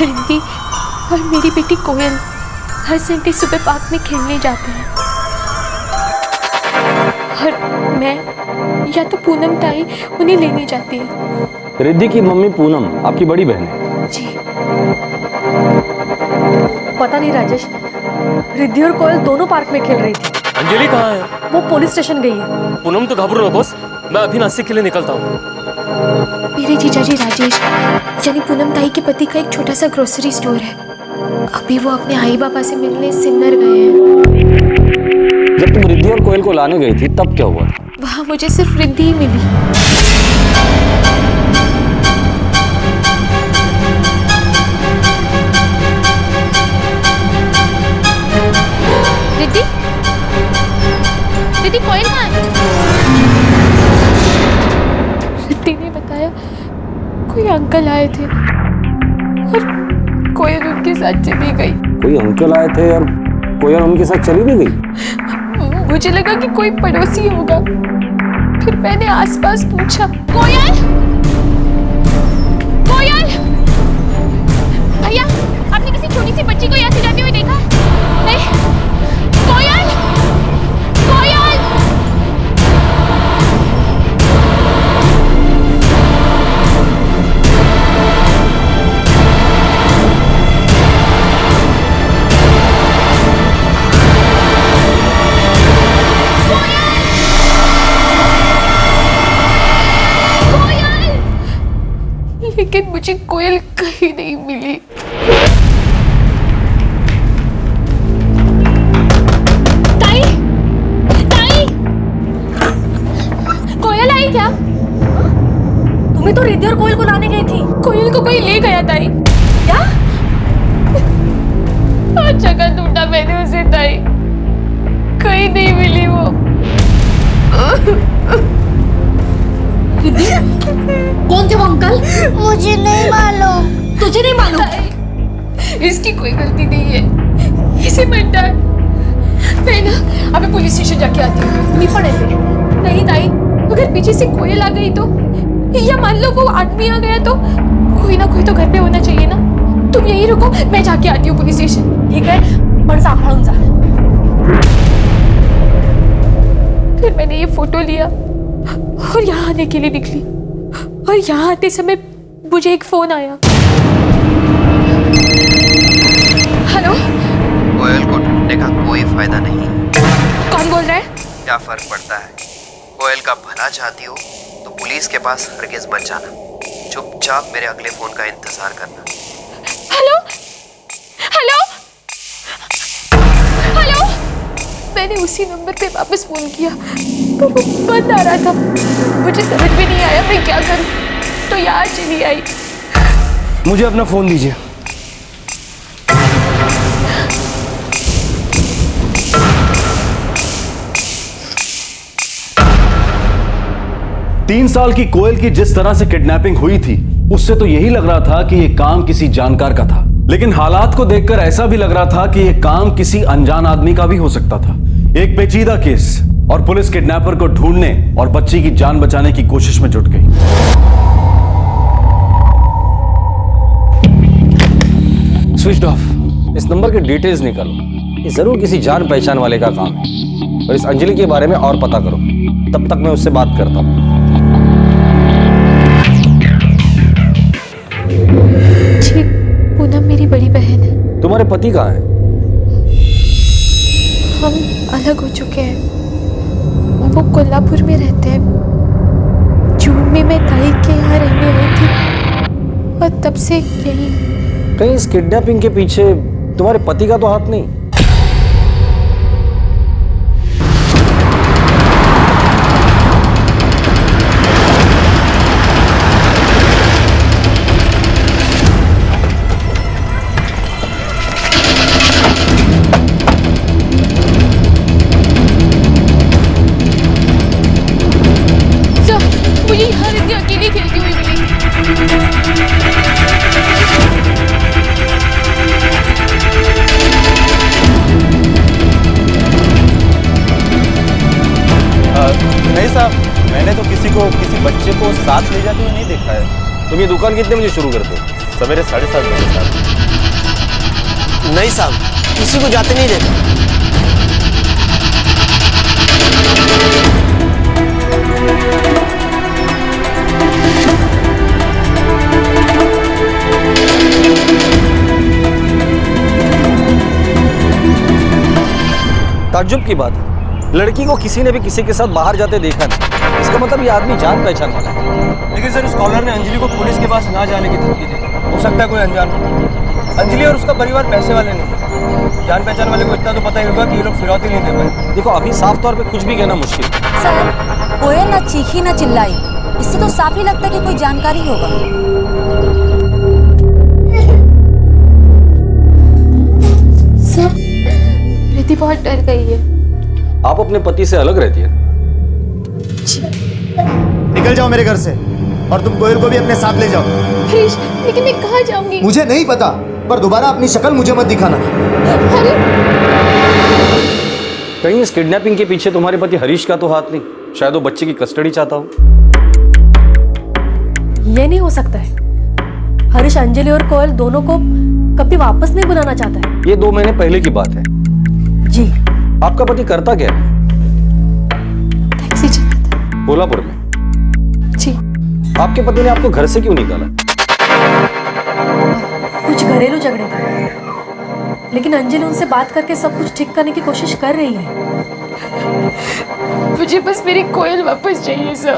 रिद्धि और मेरी बेटी कोयल हर संडे सुबह पार्क में खेलने जाते हैं और मैं या तो पूनम ताई उन्हें लेने जाती है। रिद्धि की मम्मी पूनम आपकी बड़ी बहन है? जी। पता नहीं राजेश, रिद्धि और कोयल दोनों पार्क में खेल रही थी। अंजलि कहाँ है? वो पुलिस स्टेशन गई है। पूनम तो घबरो ना बॉस, मैं अभी नासिक के लिए निकलता हूँ। मेरे जीजाजी राजेश यानी पूनम ताई के पति का एक छोटा सा ग्रोसरी स्टोर है। अभी वो अपने आई बाबा से मिलने सिन्नर गए हैं। जब तुम रिद्धि और कोयल को लाने गई थी तब क्या हुआ था? वहाँ मुझे सिर्फ रिद्धि ही मिली। रिद्धि? रिद्धि कोयल कहाँ है? रिद्धि ने बताया कोई अंकल आए थे और कोयल उनके साथ चली गई। कोई अंकल आए थे और कोयल उनके साथ चली भी गई? मुझे लगा कि कोई पड़ोसी होगा, फिर मैंने आसपास पूछा। कोयल? कोयल? भैया, आपने किसी छोटी सी बच्ची को यहाँ से जाते हुए देखा? नहीं? कोयल? कोयल? लेकिन मुझे कोयल कहीं नहीं मिली। ताई, ताई, कोयल आई क्या? तुम्हें तो रिद्धि और कोयल को लाने गई थी। कोयल को कोई ले गया ताई। क्या? हर जगह ढूंढा मैंने उसे ताई, कहीं नहीं मिली वो। रिद्धि, कौन थे वो अंकल? मुझे नहीं मालूम। तुझे नहीं मालूम? इसकी कोई गलती नहीं है, इसे मत डांट। मैं ना अभी पुलिस स्टेशन जाके आती हूँ। नहीं पड़ेंगे। नहीं ताई, अगर पीछे से कोयल आ गई तो, या मान लो वो आदमी आ गया तो, कोई ना कोई तो घर पे होना चाहिए ना। तुम यहीं रुको, मैं जाके आती हूँ पुलिस स्टेशन। ठीक है, पण सांभाळून जा। फिर मैंने ये फोटो लिया और यहाँ आने के लिए निकली, और यहाँ आते समय मुझे एक फोन आया। हेलो? कोयल को ढूंढने का कोई फायदा नहीं। कौन बोल रहा है? क्या फर्क पड़ता है? कोयल का भला चाहती हो तो पुलिस के पास हरगिज मत जाना। चुपचाप मेरे अगले फोन का इंतजार करना। हेलो? हेलो? हेलो? मैंने उसी नंबर पे वापस फोन किया तो वो बंद आ रहा था। मुझे समझ में नहीं आया मैं क्या करूं, तो यहाँ चली आई। मुझे अपना फोन दीजिए। तीन साल की कोयल की जिस तरह से किडनैपिंग हुई थी, उससे तो यही लग रहा था कि यह काम किसी जानकार का था, लेकिन हालात को देखकर ऐसा भी लग रहा था कि यह काम किसी अनजान आदमी का भी हो सकता था। एक पेचीदा केस, और पुलिस किडनैपर को ढूंढने और बच्ची की जान बचाने की कोशिश में जुट गई। Switch off. इस नंबर के डिटेल्स निकालो, ये जरूर किसी जान पहचान वाले का काम है। और इस अंजलि के बारे में और पता करो, तब तक मैं उससे बात करता हूँ। जी, पूनम मेरी बड़ी बहन है। तुम्हारे पति कहाँ हैं? हम अलग हो चुके हैं। वो कोल्हापुर में रहते हैं। जून में मैं ताई के यहाँ रहने आई थी और तब से यही। कहीं इस किडनैपिंग के पीछे तुम्हारे पति का तो हाथ नहीं? मुझे यहाँ रिद्धि अकेली खेलती हुई मिली। नहीं साहब, मैंने तो किसी बच्चे को साथ ले जाते हुए नहीं देखा है। तुम ये दुकान कितने बजे शुरू करते हो? सवेरे 7:30 बजे साहब। नहीं साहब, किसी को जाते नहीं देता। ताज्जुब की बात है, लड़की को किसी ने भी किसी के साथ बाहर जाते देखा नहीं। इसका मतलब ये आदमी जान पहचान वाला है। लेकिन सर, उस कॉलर ने अंजलि को पुलिस के पास ना जाने की धमकी दी। हो सकता है कोई अनजान हो। अंजलि और उसका परिवार पैसे वाले नहीं, जान पहचान वाले को इतना तो पता ही होगा कि ये लोग फिरौती नहीं दे पाए। देखो, अभी साफ तौर पे कुछ भी कहना मुश्किल है। सर, कोयल ना चीखी ना चिल्लाई, इससे तो साफ ही लगता है कि कोई जानकारी होगा। सर, रिद्धि बहुत डर गई है। आप अपने पति से अलग रहती है। निकल जाओ मेरे घर से, और तुम कोयल को भी अपने साथ ले जाओ। हरीश, लेकिन मैं कहाँ जाऊंगी? मुझे नहीं पता, पर दोबारा अपनी शक्ल मुझे मत दिखाना। अरे कहीं इस किडनैपिंग के पीछे तुम्हारे पति हरीश का तो हाथ नहीं? शायद वो बच्चे की कस्टडी चाहता हो। ये नहीं हो सकता है। हरीश अंजलि और कोयल दोनों को कभी वापस नहीं बुलाना चाहता है। ये 2 महीने पहले की बात है। जी। आपका पति करता क्या है? टैक्सी चलाता है। कोल्हापुर में? जी। आपके पति ने आपको घर से क्यों निकाला? कुछ घरेलू झगड़े थे, लेकिन अंजलि उनसे बात करके सब कुछ ठीक करने की कोशिश कर रही है। मुझे बस मेरी कोयल वापस चाहिए सर।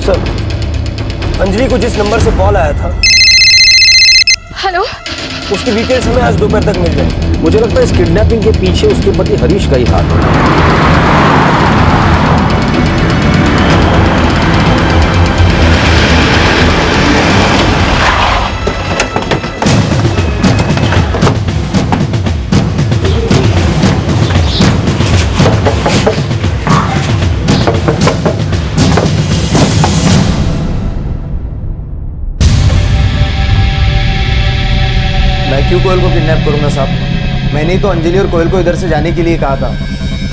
सर, अंजलि को जिस नंबर से कॉल आया था, हेलो, उसकी डिटेल्स हमें आज दोपहर तक मिल जाएगी। मुझे लगता है इस किडनैपिंग के पीछे उसके पति हरीश का ही हाथ है। मैं क्यों कोयल को किडनैप करूंगा साहब? मैंने ही तो अंजलि और कोयल को इधर से जाने के लिए कहा था।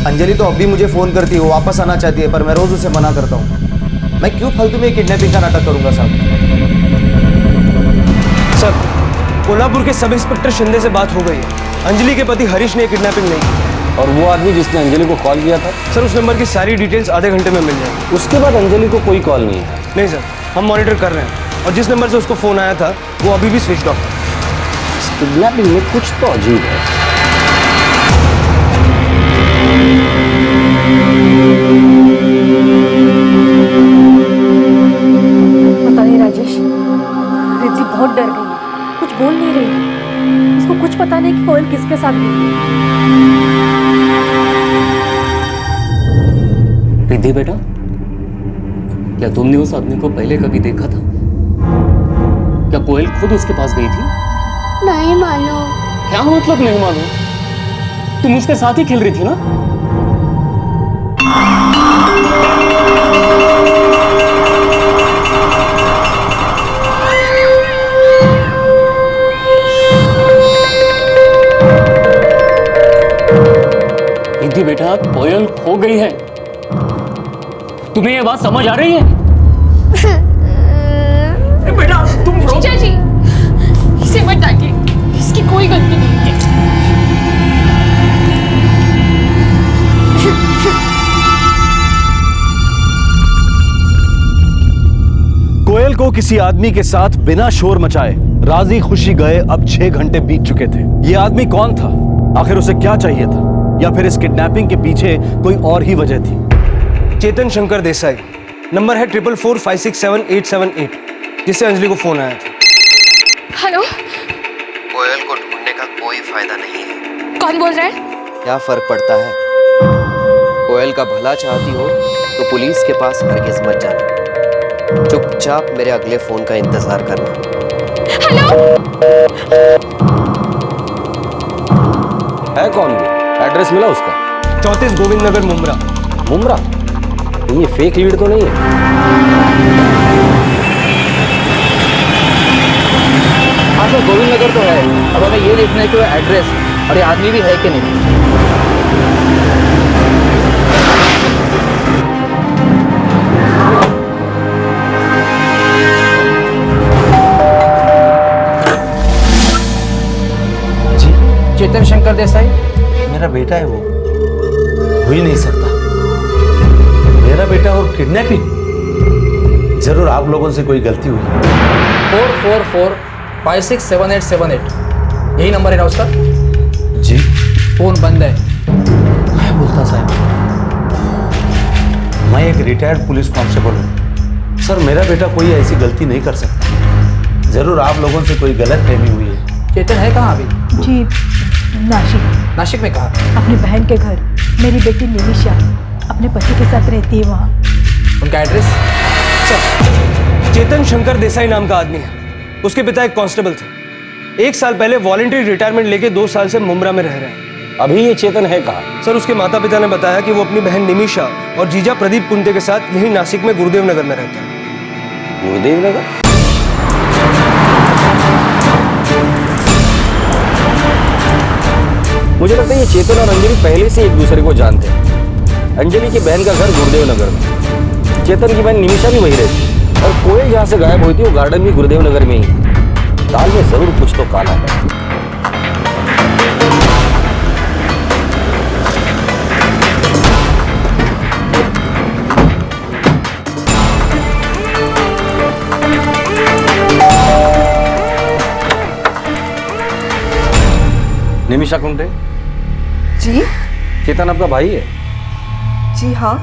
अंजलि तो अब भी मुझे फ़ोन करती है, वो वापस आना चाहती है, पर मैं रोज़ उसे मना करता हूँ। मैं क्यों फालतू में किडनैपिंग का नाटक करूंगा साहब? सर, कोल्हापुर के सब इंस्पेक्टर शिंदे से बात हो गई है। अंजलि के पति हरीश ने किडनैपिंग नहीं की। और वो आदमी जिसने अंजलि को कॉल किया था? सर, उस नंबर की सारी डिटेल्स आधे घंटे में मिल जाएगी। उसके बाद अंजलि को कोई कॉल नहीं है? नहीं सर, हम मॉनिटर कर रहे हैं, और जिस नंबर से उसको फ़ोन आया था वो अभी भी स्विच ऑफ है। किडनैपिंग में कुछ तो अजीब है। पता नहीं राजेश, रिद्धि बहुत डर गई है, कुछ बोल नहीं रही है। उसको कुछ पता नहीं कि कोयल किसके साथ गई। रिद्धि बेटा, क्या तुमने उस आदमी को पहले कभी देखा था? क्या कोयल खुद उसके पास गई थी? नहीं मालूम। क्या मतलब नहीं मालूम? तुम उसके साथ ही खेल रही थी ना? रिद्धि बेटा, कोयल खो गई है। तुम्हें ये बात समझ आ रही है? बेटा तुम जीजा जी, इसे मत डांटिए, इसकी कोई गलती नहीं है। कोयल को किसी आदमी के साथ बिना शोर मचाए राजी खुशी गए अब 6 घंटे बीत चुके थे। ये आदमी कौन था? आखिर उसे क्या चाहिए था? या फिर इस किडनैपिंग के पीछे कोई और ही वजह थी? चेतन शंकर देसाई, नंबर है 44456788, जिससे अंजलि को फोन आया था। हेलो, कोयल को ढूंढने का कोई फायदा नहीं है। कौन बोल रहा है? क्या फर्क पड़ता है? कोयल का भला चाहती हो तो पुलिस के पास हरगिज मत जाना। चुपचाप मेरे अगले फोन का इंतजार करना। हेलो, है कौन वो? एड्रेस मिला उसका? 34 गोविंद नगर, मुमरा। मुमरा? ये फेक लीड तो नहीं है? हाँ सर, गोविंद नगर तो है। अब ये देखना है कि वो एड्रेस और ये आदमी भी है कि नहीं। चेतन शंकर देसाई मेरा बेटा है वो। हो ही नहीं सकता, मेरा बेटा और किडनैपिंग। जरूर आप लोगों से कोई गलती हुई। 444567878 यही नंबर है ना उसका? जी। फोन बंद है। क्या बोलता साहब? मैं एक रिटायर्ड पुलिस कांस्टेबल हूँ सर। मेरा बेटा कोई ऐसी गलती नहीं कर सकता। जरूर आप लोगों से कोई गलत फहमी हुई है। चेतन है कहाँ अभी? जी नासिक। नासिक में कहाँ? अपनी बहन के घर। मेरी बेटी निमिषा अपने पति के साथ रहती है वहाँ। उनका एड्रेस? चेतन शंकर देसाई नाम का आदमी है। उसके पिता एक कांस्टेबल थे। 1 साल पहले वॉलंटरी रिटायरमेंट लेके 2 साल से मुंब्रा में रह रहे हैं। अभी ये चेतन है कहाँ? सर उसके माता पिता ने बताया कि वो अपनी बहन निमिषा और जीजा प्रदीप कुंते के साथ यही नासिक में गुरुदेव नगर में रहता है। गुरुदेव नगर? मुझे लगता है ये चेतन और अंजलि पहले से एक दूसरे को जानते हैं। अंजलि की बहन का घर गुरुदेव नगर में, चेतन की बहन निमिषा भी वही रहती, और कोयल जहाँ से गायब हुई थी वो गार्डन भी गुरुदेव नगर में ही। दाल में जरूर कुछ तो काला है। निमिषा कुंटे जी। चेतन आपका भाई है? जी हाँ,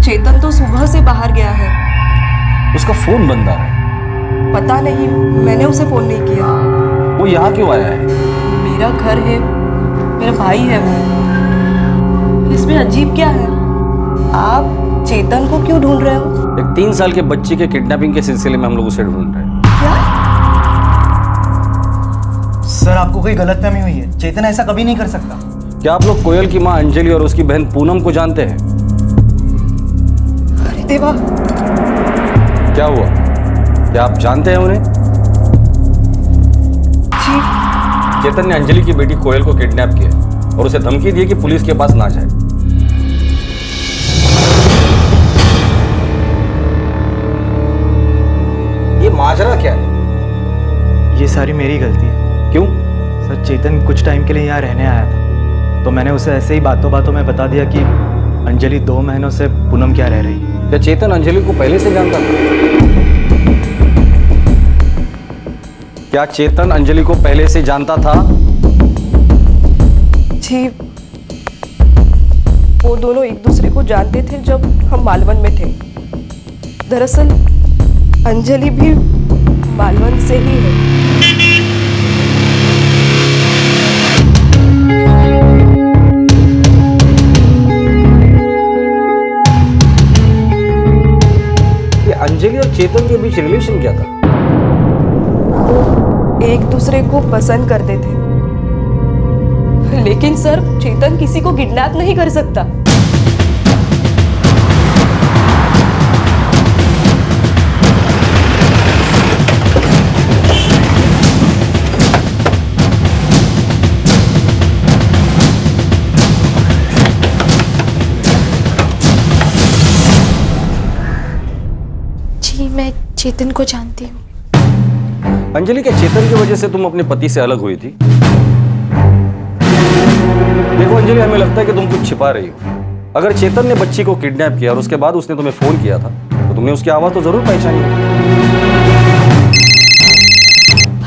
चेतन तो सुबह से बाहर गया है। उसका फोन बंद आ रहा है। पता नहीं, मैंने उसे फोन नहीं किया। वो यहाँ क्यों आया है? मेरा घर है, मेरा भाई है वो। इसमें अजीब क्या है? आप चेतन को क्यों ढूंढ रहे हो? एक 3 साल के बच्चे के किडनैपिंग के सिलसिले में हम लोग उसे ढूंढ रहे हैं। क्या? सर आपको कोई गलतफहमी हुई है। चेतन ऐसा कभी नहीं कर सकता। क्या आप लोग कोयल की माँ अंजलि और उसकी बहन पूनम को जानते हैं? अरे देवा। क्या हुआ? क्या आप जानते हैं उन्हें? जी। चेतन ने अंजलि की बेटी कोयल को किडनैप किया और उसे धमकी दी कि पुलिस के पास ना जाए। ये माजरा क्या है? ये सारी मेरी गलती है। क्यों? सर चेतन कुछ टाइम के लिए यहाँ रहने आया था, तो मैंने उसे ऐसे ही बातों बातों में बता दिया कि अंजलि 2 महीनों से पूनम क्या रह रही है। क्या चेतन अंजलि को पहले से जानता था? क्या चेतन अंजलि को पहले से जानता था? जी, वो दोनों एक दूसरे को जानते थे जब हम मालवन में थे। दरअसल अंजलि भी मालवन से ही है। अंजलि और चेतन के बीच रिलेशन क्या था? वो एक दूसरे को पसंद करते थे। लेकिन सर चेतन किसी को किडनैप नहीं कर सकता। मैं चेतन को जानती हूँ। अंजलि, क्या चेतन की वजह से तुम अपने पति से अलग हुई थी? देखो अंजलि, हमें लगता है कि तुम कुछ छिपा रही हो। अगर चेतन ने बच्ची को किडनैप किया और उसके बाद उसने तुम्हें फोन किया था तो तुमने उसकी आवाज तो जरूर पहचानी।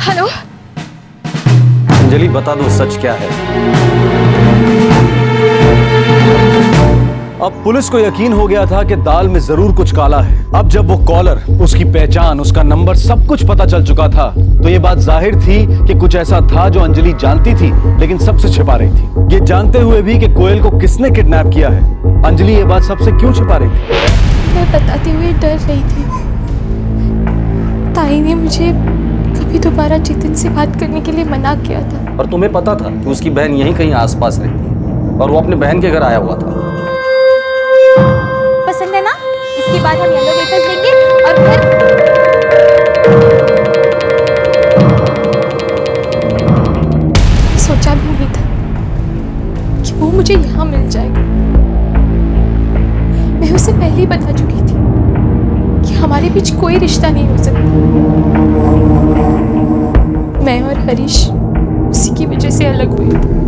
हेलो अंजलि, बता दो सच क्या है? अब पुलिस को यकीन हो गया था कि दाल में जरूर कुछ काला है। अब जब वो कॉलर, उसकी पहचान, उसका नंबर, सब कुछ पता चल चुका था तो ये बात जाहिर थी कि कुछ ऐसा था जो अंजलि जानती थी लेकिन सबसे छिपा रही थी। ये जानते हुए भी कि कोयल को किसने किडनैप किया है, अंजलि ये बात सबसे क्यों छिपा रही थी? मैं बताते हुए डर रही थी। ताई ने मुझे कभी दोबारा चेतन से बात करने के लिए मना किया था। और तुम्हें पता था कि उसकी बहन यहीं कहीं आसपास रहती है और वो अपने बहन के घर आया हुआ था। पसंद है ना? इसके बाद हम येलो वेफर्स लेंगे और फिर मुझे यहाँ मिल जाएगा। मैं उसे पहले ही बता चुकी थी कि हमारे बीच कोई रिश्ता नहीं हो सकता। मैं और हरीश उसी की वजह से अलग हुए।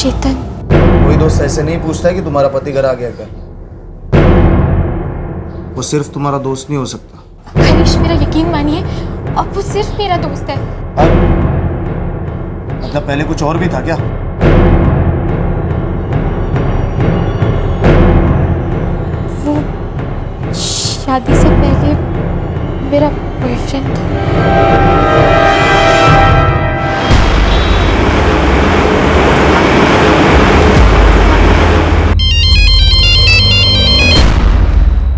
चेतन। कोई दोस्त ऐसे नहीं पूछता है कि तुम्हारा पति घर आ गया क्या? वो सिर्फ तुम्हारा दोस्त नहीं हो सकता। हरीश, मेरा यकीन मानिए, अब वो सिर्फ मेरा दोस्त है। मतलब पहले कुछ और भी था क्या? वो शादी से पहले मेरा बॉयफ्रेंड था।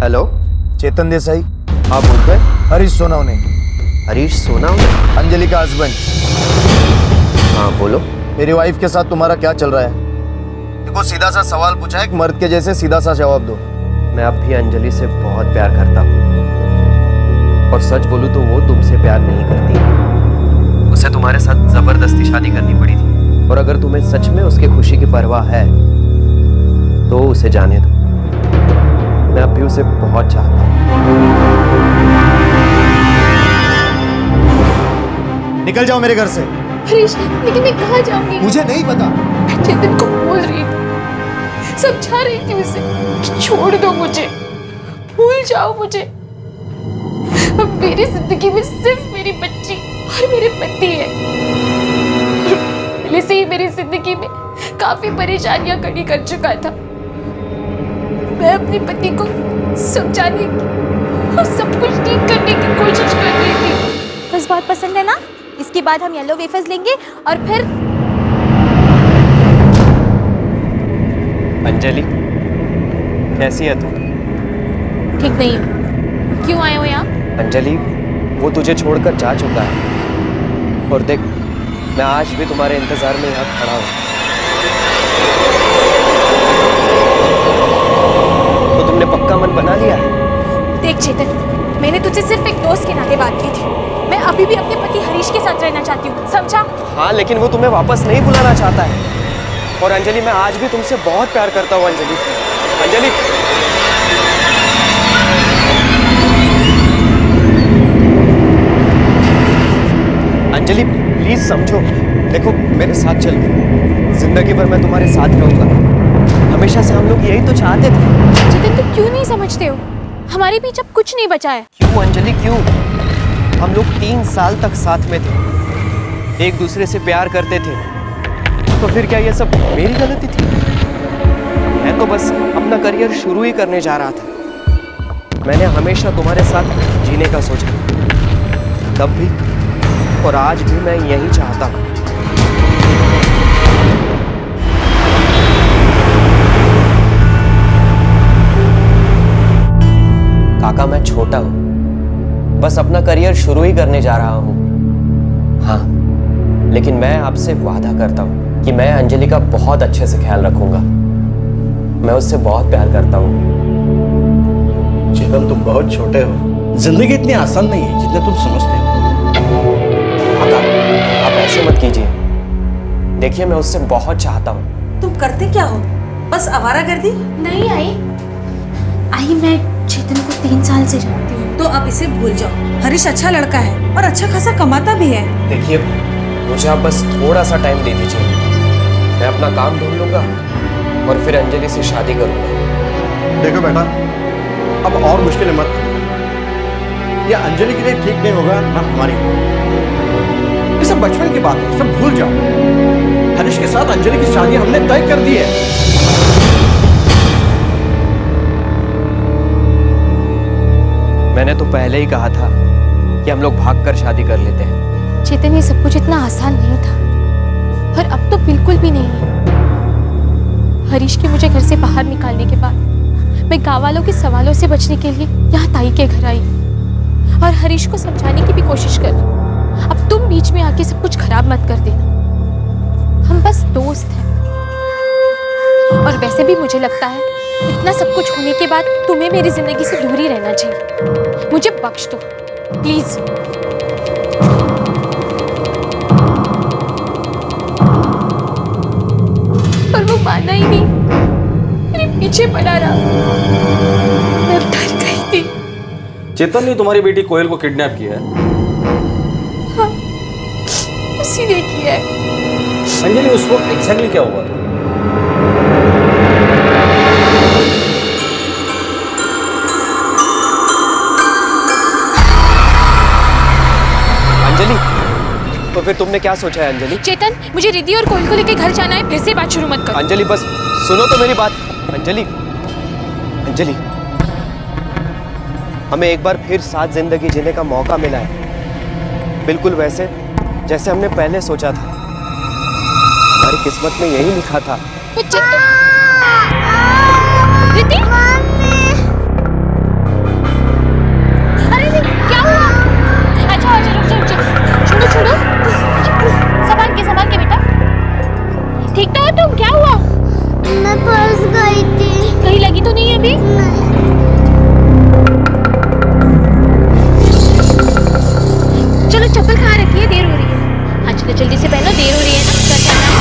हेलो, चेतन देसाई। आप बोलते हैं? हरीश सोनावने। हरीश सोनावने? अंजलि का हस्बैंड। हाँ बोलो। मेरी वाइफ के साथ तुम्हारा क्या चल रहा है? देखो, सीधा सा सवाल पूछा है, एक मर्द के जैसे सीधा सा जवाब दो। मैं अब भी अंजलि से बहुत प्यार करता हूँ, और सच बोलूं तो वो तुमसे प्यार नहीं करती। उसे तुम्हारे साथ जबरदस्ती शादी करनी पड़ी थी, और अगर तुम्हें सच में उसकी खुशी की परवाह है तो उसे जाने दो। मैं अब भी उसे बहुत चाहता हूँ। निकल जाओ मेरे घर से। हरीश, लेकिन मैं कहाँ जाऊंगी? मुझे नहीं पता। मैं चेतन को बोल रही थी, समझा रही थी उसे कि छोड़ दो मुझे, भूल जाओ मुझे। अब मेरी जिंदगी में सिर्फ मेरी बच्ची और मेरे पति है। पहले से ही मेरी जिंदगी में काफी परेशानियां खड़ी कर चुका था। मैं अपने पति को समझाने की और सब कुछ ठीक करने की कोशिश कर रही थी। बस बहुत पसंद है ना? इसके बाद हम येलो वेफर्स लेंगे और फिर अंजलि, कैसी है तू? ठीक नहीं हूँ। क्यों आए हो यहाँ? अंजलि, वो तुझे छोड़कर जा चुका है, और देख, मैं आज भी तुम्हारे इंतजार में यहाँ खड़ा हूँ। तो तुमने पक्का मन बना लिया है? देख चेतन, मैंने तुझसे सिर्फ एक दोस्त के नाते बात की थी। मैं अभी भी अपने पति हरीश के साथ रहना चाहती हूँ, समझा? हाँ, लेकिन वो तुम्हें वापस नहीं बुलाना चाहता है। और अंजलि, मैं आज भी तुमसे बहुत प्यार करता हूँ अंजलि। अंजलि, अंजलि प्लीज समझो। देखो, मेरे साथ चलो, जिंदगी भर मैं तुम्हारे साथ रहूंगा। हमेशा से हम लोग यही तो चाहते थे। चेतन, तुम क्यों नहीं समझते हो? हमारे बीच अब कुछ नहीं बचा है। क्यों अंजलि, क्यों? हम लोग 3 साल तक साथ में थे, एक दूसरे से प्यार करते थे, तो फिर क्या ये सब मेरी गलती थी? मैं तो बस अपना करियर शुरू ही करने जा रहा था। मैंने हमेशा तुम्हारे साथ जीने का सोचा, तब भी और आज भी मैं यही चाहता हूँ। काका, मैं छोटा हूँ, बस अपना करियर शुरू ही करने जा रहा हूँ। हाँ, लेकिन मैं आपसे वादा करता हूँ कि मैं अंजलि का बहुत अच्छे से ख्याल रखूंगा। मैं उससे बहुत प्यार करता हूँ। चेतन, तुम बहुत छोटे हो। जिंदगी इतनी आसान नहीं है जितना तुम समझते हो। काका, आप ऐसे मत कीजिए। देखिए, मैं उससे बहुत चाहता हूँ। तुम करते क्या हो? बस आवारागर्दी? नहीं आई मैं चेतन को 3 साल से जानती हूँ। तो अब इसे भूल जाओ। हरीश अच्छा लड़का है और अच्छा खासा कमाता भी है। देखिए, मुझे आप बस थोड़ा सा टाइम दे दीजिए। मैं अपना काम ढूंढ लूंगा और फिर अंजलि से शादी करूंगा। देखो बेटा, अब और मुश्किलें मत करो। ये अंजलि के लिए ठीक नहीं होगा, ना हमारे लिए। ये सब बचपन की बात है, सब भूल जाओ। हरीश के साथ अंजलि की शादी हमने तय कर दी है। मैंने तो पहले ही कहा था कि हम लोग भागकर शादी कर लेते हैं। चेतन, ये सब कुछ इतना आसान नहीं था, और अब तो बिल्कुल भी नहीं है। हरीश के मुझे घर से बाहर निकालने के बाद मैं गाँव वालों के सवालों से बचने के लिए यहाँ ताई के घर आई और हरीश को समझाने की भी कोशिश कर। अब तुम बीच में आके सब कुछ खराब मत कर देना। हम बस दोस्त हैं, और वैसे भी मुझे लगता है इतना सब कुछ होने के बाद तुम्हें मेरी जिंदगी से दूर ही रहना चाहिए। मुझे बख्श दो प्लीज। पर वो माना ही नहीं, मेरे पीछे पड़ा रहा। मैं डर गई थी। चेतन ने तुम्हारी बेटी कोयल को किडनैप किया है? हाँ, उसी ने किया है। अंजलि, उस वक्त एग्जैक्टली क्या हुआ था? अंजलि, तो फिर तुमने क्या सोचा है अंजलि? चेतन, मुझे रिद्धि और कोयल को लेकर घर जाना है। फिर से बात शुरू मत करो। अंजलि बस सुनो तो मेरी बात। अंजलि, अंजलि, हमें एक बार फिर साथ जिंदगी जीने का मौका मिला है, बिल्कुल वैसे जैसे हमने पहले सोचा था। हमारी किस्मत में यही लिखा था। रिद्धि, अरे क्या हुआ? अच्छा रुक जा। छोड़ो संभाल के बेटा। ठीक तो हो तुम? क्या हुआ? मैं फंस गई थी। कहीं लगी तो नहीं अभी? चलो चप्पल कहाँ रखी है? देर हो रही है। हाँ चलो जल्दी से पहनो, देर हो रही है ना, घर जाना है।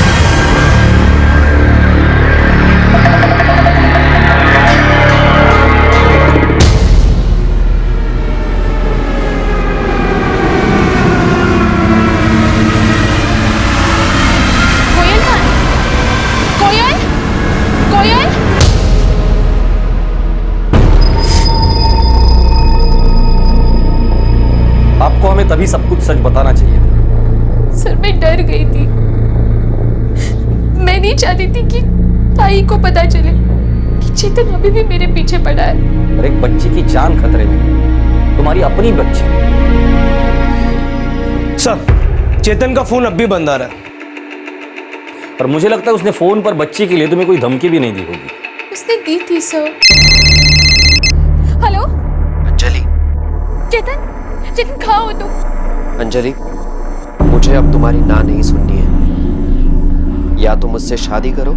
आपको हमें तभी सब कुछ सच बताना चाहिए था। सर, मैं डर गई थी। मैं नहीं चाहती थी कि ताई को पता चले कि चेतन अभी भी मेरे पीछे पड़ा है। और एक बच्ची की जान खतरे में, तुम्हारी अपनी बच्ची। सर, चेतन का फोन अब भी बंद आ रहा है। और मुझे लगता है उसने फोन पर बच्ची के लिए तुम्हें कोई धमकी भी नहीं दी होगी। उसने दी थी सर। हेलो अंजलि। चेतन कहाँ हो तुम? अंजलि, मुझे अब तुम्हारी ना नहीं सुननी है। या तो मुझसे शादी करो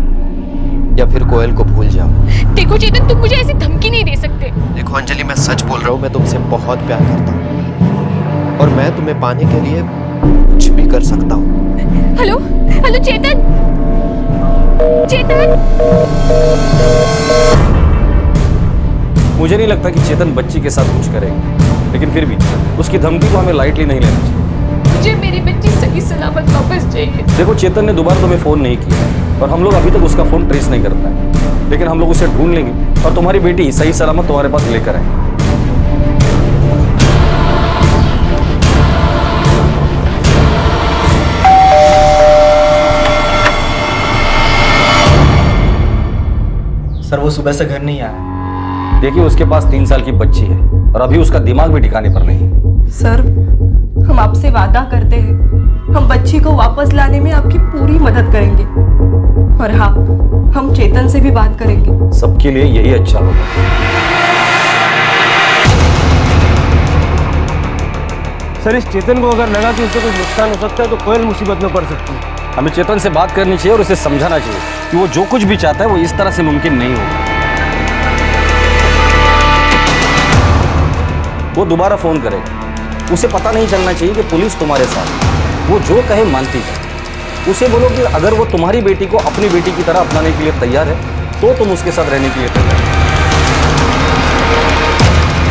या फिर कोयल को भूल जाओ। देखो चेतन, तुम मुझे ऐसी धमकी नहीं दे सकते। देखो अंजलि, मैं सच बोल रहा हूँ। मैं तुमसे बहुत प्यार करता हूँ और मैं तुम्हें पाने के लिए कुछ भी कर सकता हूँ। हेलो चेतन। मुझे नहीं लगता कि चेतन बच्ची के साथ कुछ करेगा, लेकिन फिर भी उसकी धमकी को हमें लाइटली नहीं लेना चाहिए। मुझे मेरी बच्ची सही सलामत वापस चाहिए। देखो, चेतन ने दोबारा तुम्हें फोन नहीं किया और हम लोग अभी तक उसका फोन ट्रेस नहीं करता है, लेकिन हम लोग उसे ढूंढ लेंगे और तुम्हारी बेटी सही सलामत तुम्हारे पास लेकर आएंगे। सर, वो सुबह से घर नहीं आया। देखिए, उसके पास 3 साल की बच्ची है और अभी उसका दिमाग भी ठिकाने पर नहीं है। सर, हम आपसे वादा करते हैं, हम बच्ची को वापस लाने में आपकी पूरी मदद करेंगे। और हाँ, हम चेतन से भी बात करेंगे। सबके लिए यही अच्छा होगा। सर, इस चेतन को अगर लगा कि उससे कुछ नुकसान हो सकता है तो कोयल मुसीबत में पड़ सकती है। हमें चेतन से बात करनी चाहिए और उसे समझाना चाहिए कि वो जो कुछ भी चाहता है वो इस तरह से मुमकिन नहीं होगा। वो दोबारा फोन करेगा। उसे पता नहीं चलना चाहिए कि पुलिस तुम्हारे साथ। वो जो कहे मानती है। उसे बोलो कि अगर वो तुम्हारी बेटी को अपनी बेटी की तरह अपनाने के लिए तैयार है तो तुम उसके साथ रहने के लिए तैयार है।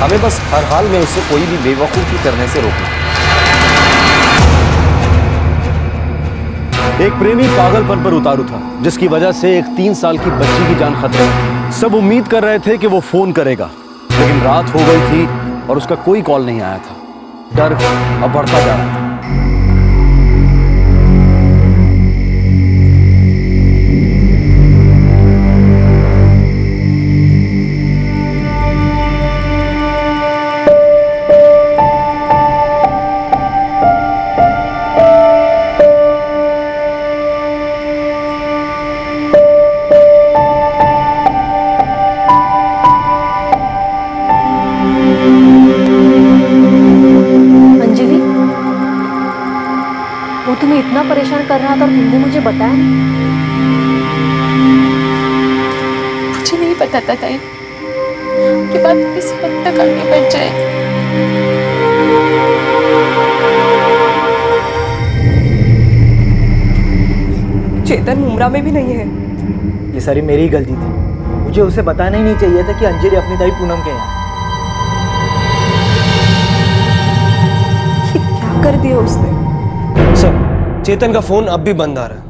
हमें बस हर हाल में उससे कोई भी बेवकूफ़ी करने से रोकना। एक प्रेमी पागलपन पर उतारू था, जिसकी वजह से एक 3 साल की बच्ची की जान खतरे में थी। सब उम्मीद कर रहे थे कि वो फोन करेगा, लेकिन रात हो गई थी और उसका कोई कॉल नहीं आया था। डर अब बढ़ता जा रहा था। तुम्हें इतना परेशान कर रहा था और तुमने मुझे बताया नहीं? मुझे नहीं पता था ताई कि बात किस हद तक आगे बढ़ जाए। चेतन मुमरा में भी नहीं है। ये सारी मेरी गलती थी। मुझे उसे बताना ही नहीं चाहिए था कि अंजलि अपनी ताई पूनम के यहाँ। क्या कर दिया उसने? सर, चेतन का फोन अब भी बंद आ रहा है।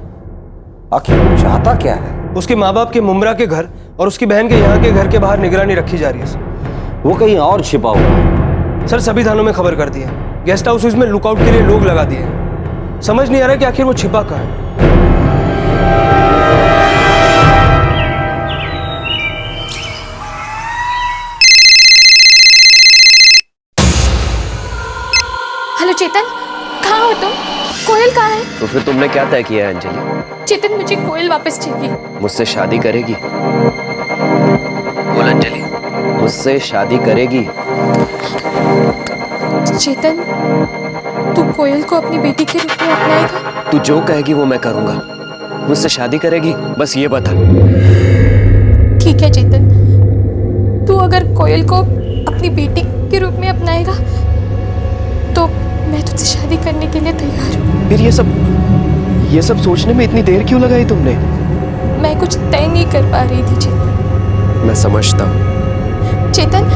आखिर वो चाहता क्या है? उसके माँ बाप के मुमरा के घर और उसकी बहन के यहाँ के घर के बाहर निगरानी रखी जा रही है सर। वो कहीं और छिपा हुआ है। सर, सभी थानों में खबर कर दी है। गेस्ट हाउस में लुकआउट के लिए लोग लगा दिए हैं। समझ नहीं आ रहा कि आखिर वो छिपा कहाँ है। हेलो चेतन, कहाँ हो तुम? कोयल कहाँ है? तो फिर तुमने क्या तय किया है अंजलि? चेतन, मुझे कोयल वापस चाहिए। मुझसे शादी करेगी? बोल अंजलि, मुझसे शादी करेगी? चेतन, तू कोयल को अपनी बेटी के रूप में अपनाएगा? तू जो कहेगी वो मैं करूंगा। मुझसे शादी करेगी? बस ये बता। ठीक है चेतन, तू अगर कोयल को अपनी बेटी के रूप में अपनाएगा तो मैं तुझसे शादी करने के लिए तैयार हूँ। फिर ये सब सोचने में इतनी देर क्यों लगाई तुमने? मैं कुछ तय नहीं कर पा रही थी चेतन। मैं समझता हूँ। चेतन,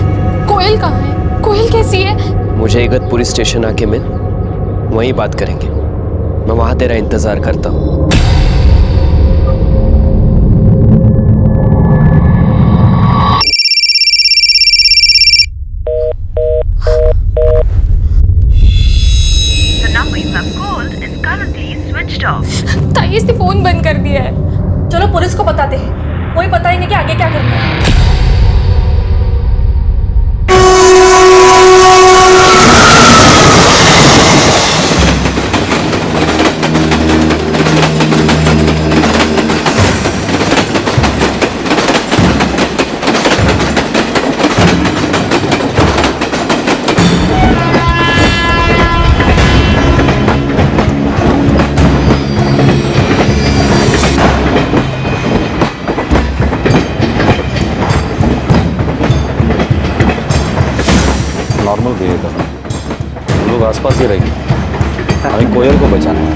कोयल कहाँ है? कोयल कैसी है? मुझे इगतपुरी स्टेशन आके मिल, वहीं बात करेंगे। मैं वहां तेरा इंतजार करता हूँ। ताई, इसने फोन बंद कर दिया है। चलो पुलिस को बताते हैं, वही बताएंगे कि आगे क्या करना है। नॉर्मल बिहेव करना, हम लोग आसपास ही रहेंगे। हमें कोयल को बचाना है।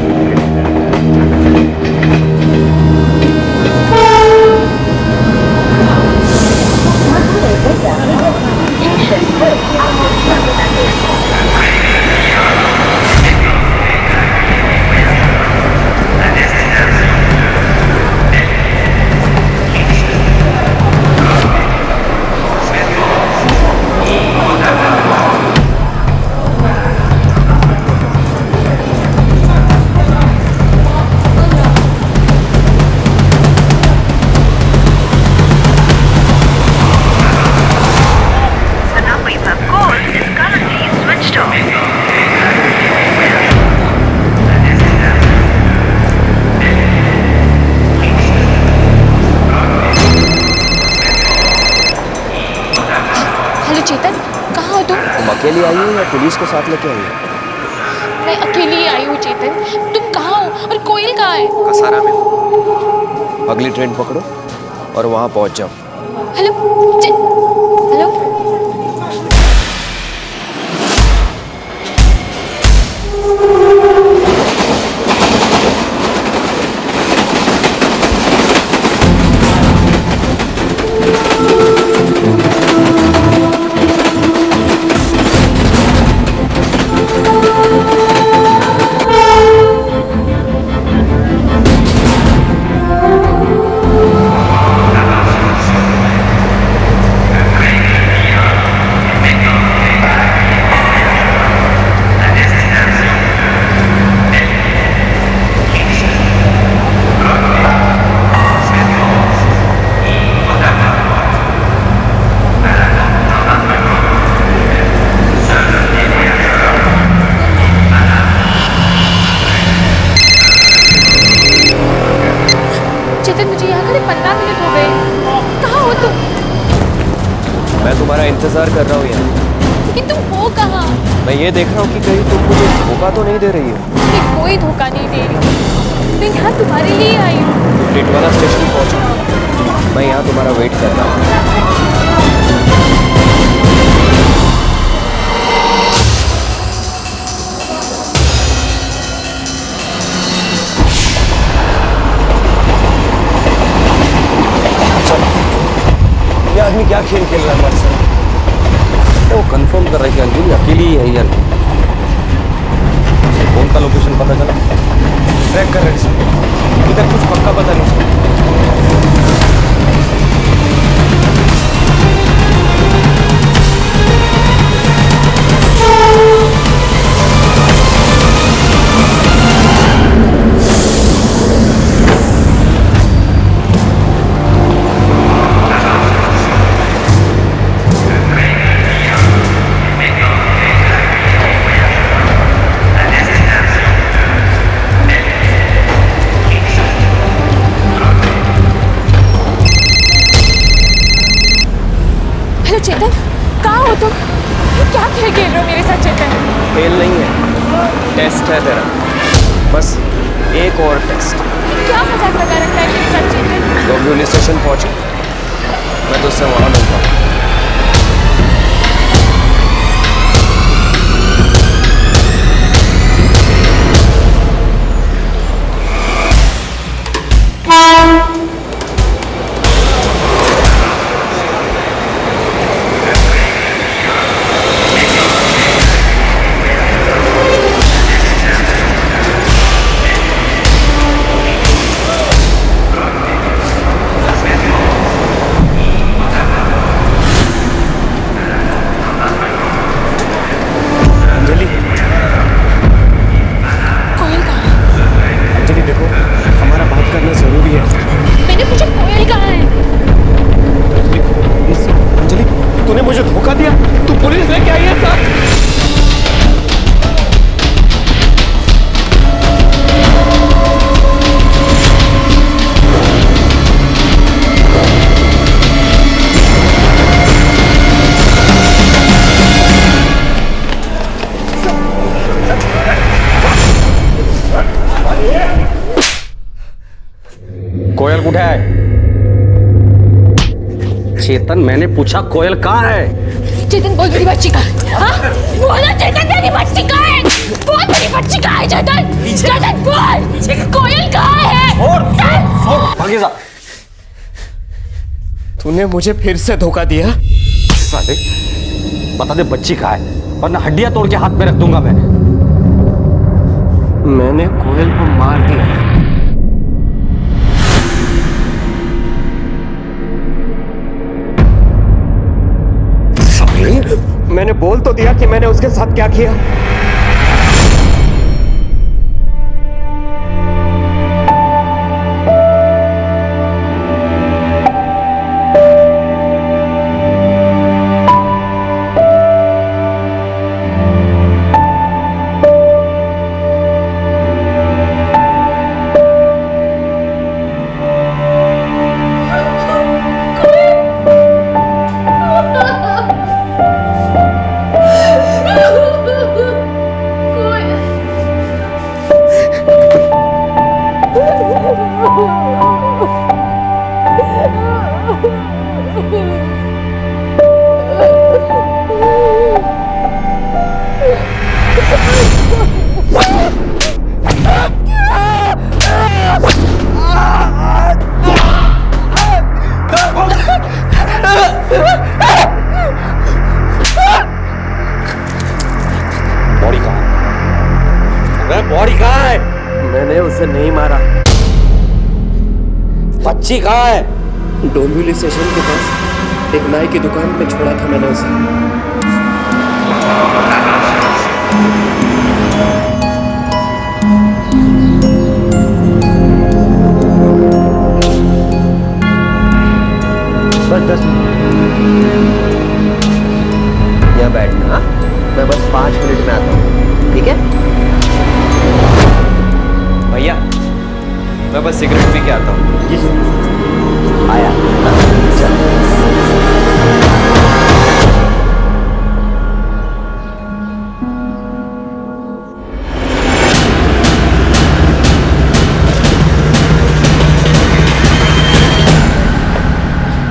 चेतन, कहाँ हो तुम? तुम अकेली आई हो या पुलिस को साथ लेके आई हो? मैं अकेली ही आई हूँ चेतन। तुम कहाँ हो और कोयल कहाँ है? कसारा में। अगली ट्रेन पकड़ो और वहां पहुंच जाओ। हेलो हेलो, मैं तुम्हारा इंतजार कर रहा हूँ यहाँ। लेकिन तुम हो कहाँ? मैं ये देख रहा हूँ कि कहीं तुम मुझे धोखा तो नहीं दे रही हो। मैं कोई धोखा नहीं दे रही हूँ। मैं यहाँ तुम्हारे लिए आई हूँ। तुम टिटवाला स्टेशन पहुँचो, मैं यहाँ तुम्हारा वेट कर रहा हूँ। ये आदमी क्या खेल खेल रहा है हमारे साथ? वो कंफर्म कर रहा है कि अंजलि अकेली ही है या नहीं। उसके फोन का लोकेशन पता चला? ट्रैक कर रहे हैं सर, इधर कुछ पक्का पता नहीं। चेतन, कहाँ हो तुम? क्या खेल खेल रहे हो मेरे साथ चेतन? खेल नहीं है, टेस्ट है तेरा। बस एक और टेस्ट। क्या मजाक लगा रखा है मेरे साथ चेतन? डोंबिवली स्टेशन पहुंचे, मैं तुझसे वहां मिलता हूँ। कोयल कुठे है? चेतन, मैंने पूछा कोयल कहाँ है? चेतन बोल मेरी बच्ची कहाँ है? हाँ? बोलो चेतन मेरी बच्ची कहाँ है? बोल मेरी बच्ची कहाँ है चेतन? चेतन बोल! कोयल कहाँ है? भागी जा। तूने मुझे फिर से धोखा दिया। साले, बता दे बच्ची कहाँ है, वरना हड्डियां तोड़ के हाथ में रख दूंगा मैं। मैंने कोयल को मार दिया। मैंने बोल तो दिया कि मैंने उसके साथ क्या किया। बॉडी कहाँ है? बॉडी कहाँ है? मैंने उसे नहीं मारा। बच्ची कहाँ है? डोंबिवली स्टेशन के पास एक नाई की दुकान पे छोड़ा था मैंने उसे। बस 10 मिनट यहाँ बैठना। हाँ? मैं बस 5 मिनट में आता हूँ, ठीक है? भैया, मैं बस सिगरेट पी के आता हूँ। आया। चल।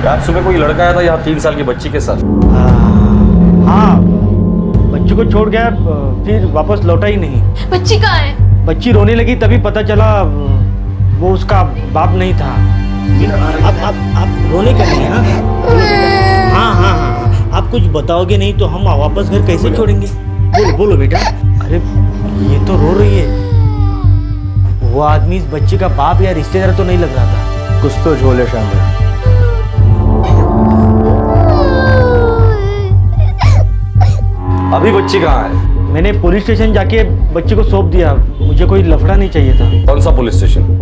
आज सुबह कोई लड़का आया था यहाँ 3 साल की बच्ची के साथ। हाँ, बच्ची को छोड़ गया, फिर वापस लौटा ही नहीं। बच्ची कहाँ है? बच्ची रोने लगी तभी पता चला वो उसका बाप नहीं था। आप रोने का नहीं? हाँ, आप कुछ बताओगे नहीं तो हम वापस घर कैसे छोड़ेंगे? बोलो बेटा। अरे ये तो रो रही है। वो आदमी इस बच्ची का बाप या रिश्तेदार तो नहीं लग रहा था। कुछ तो झोले शामिल। अभी बच्ची कहाँ है? मैंने पुलिस स्टेशन जाके बच्ची को सौंप दिया। मुझे कोई लफड़ा नहीं चाहिए था। कौन सा पुलिस स्टेशन?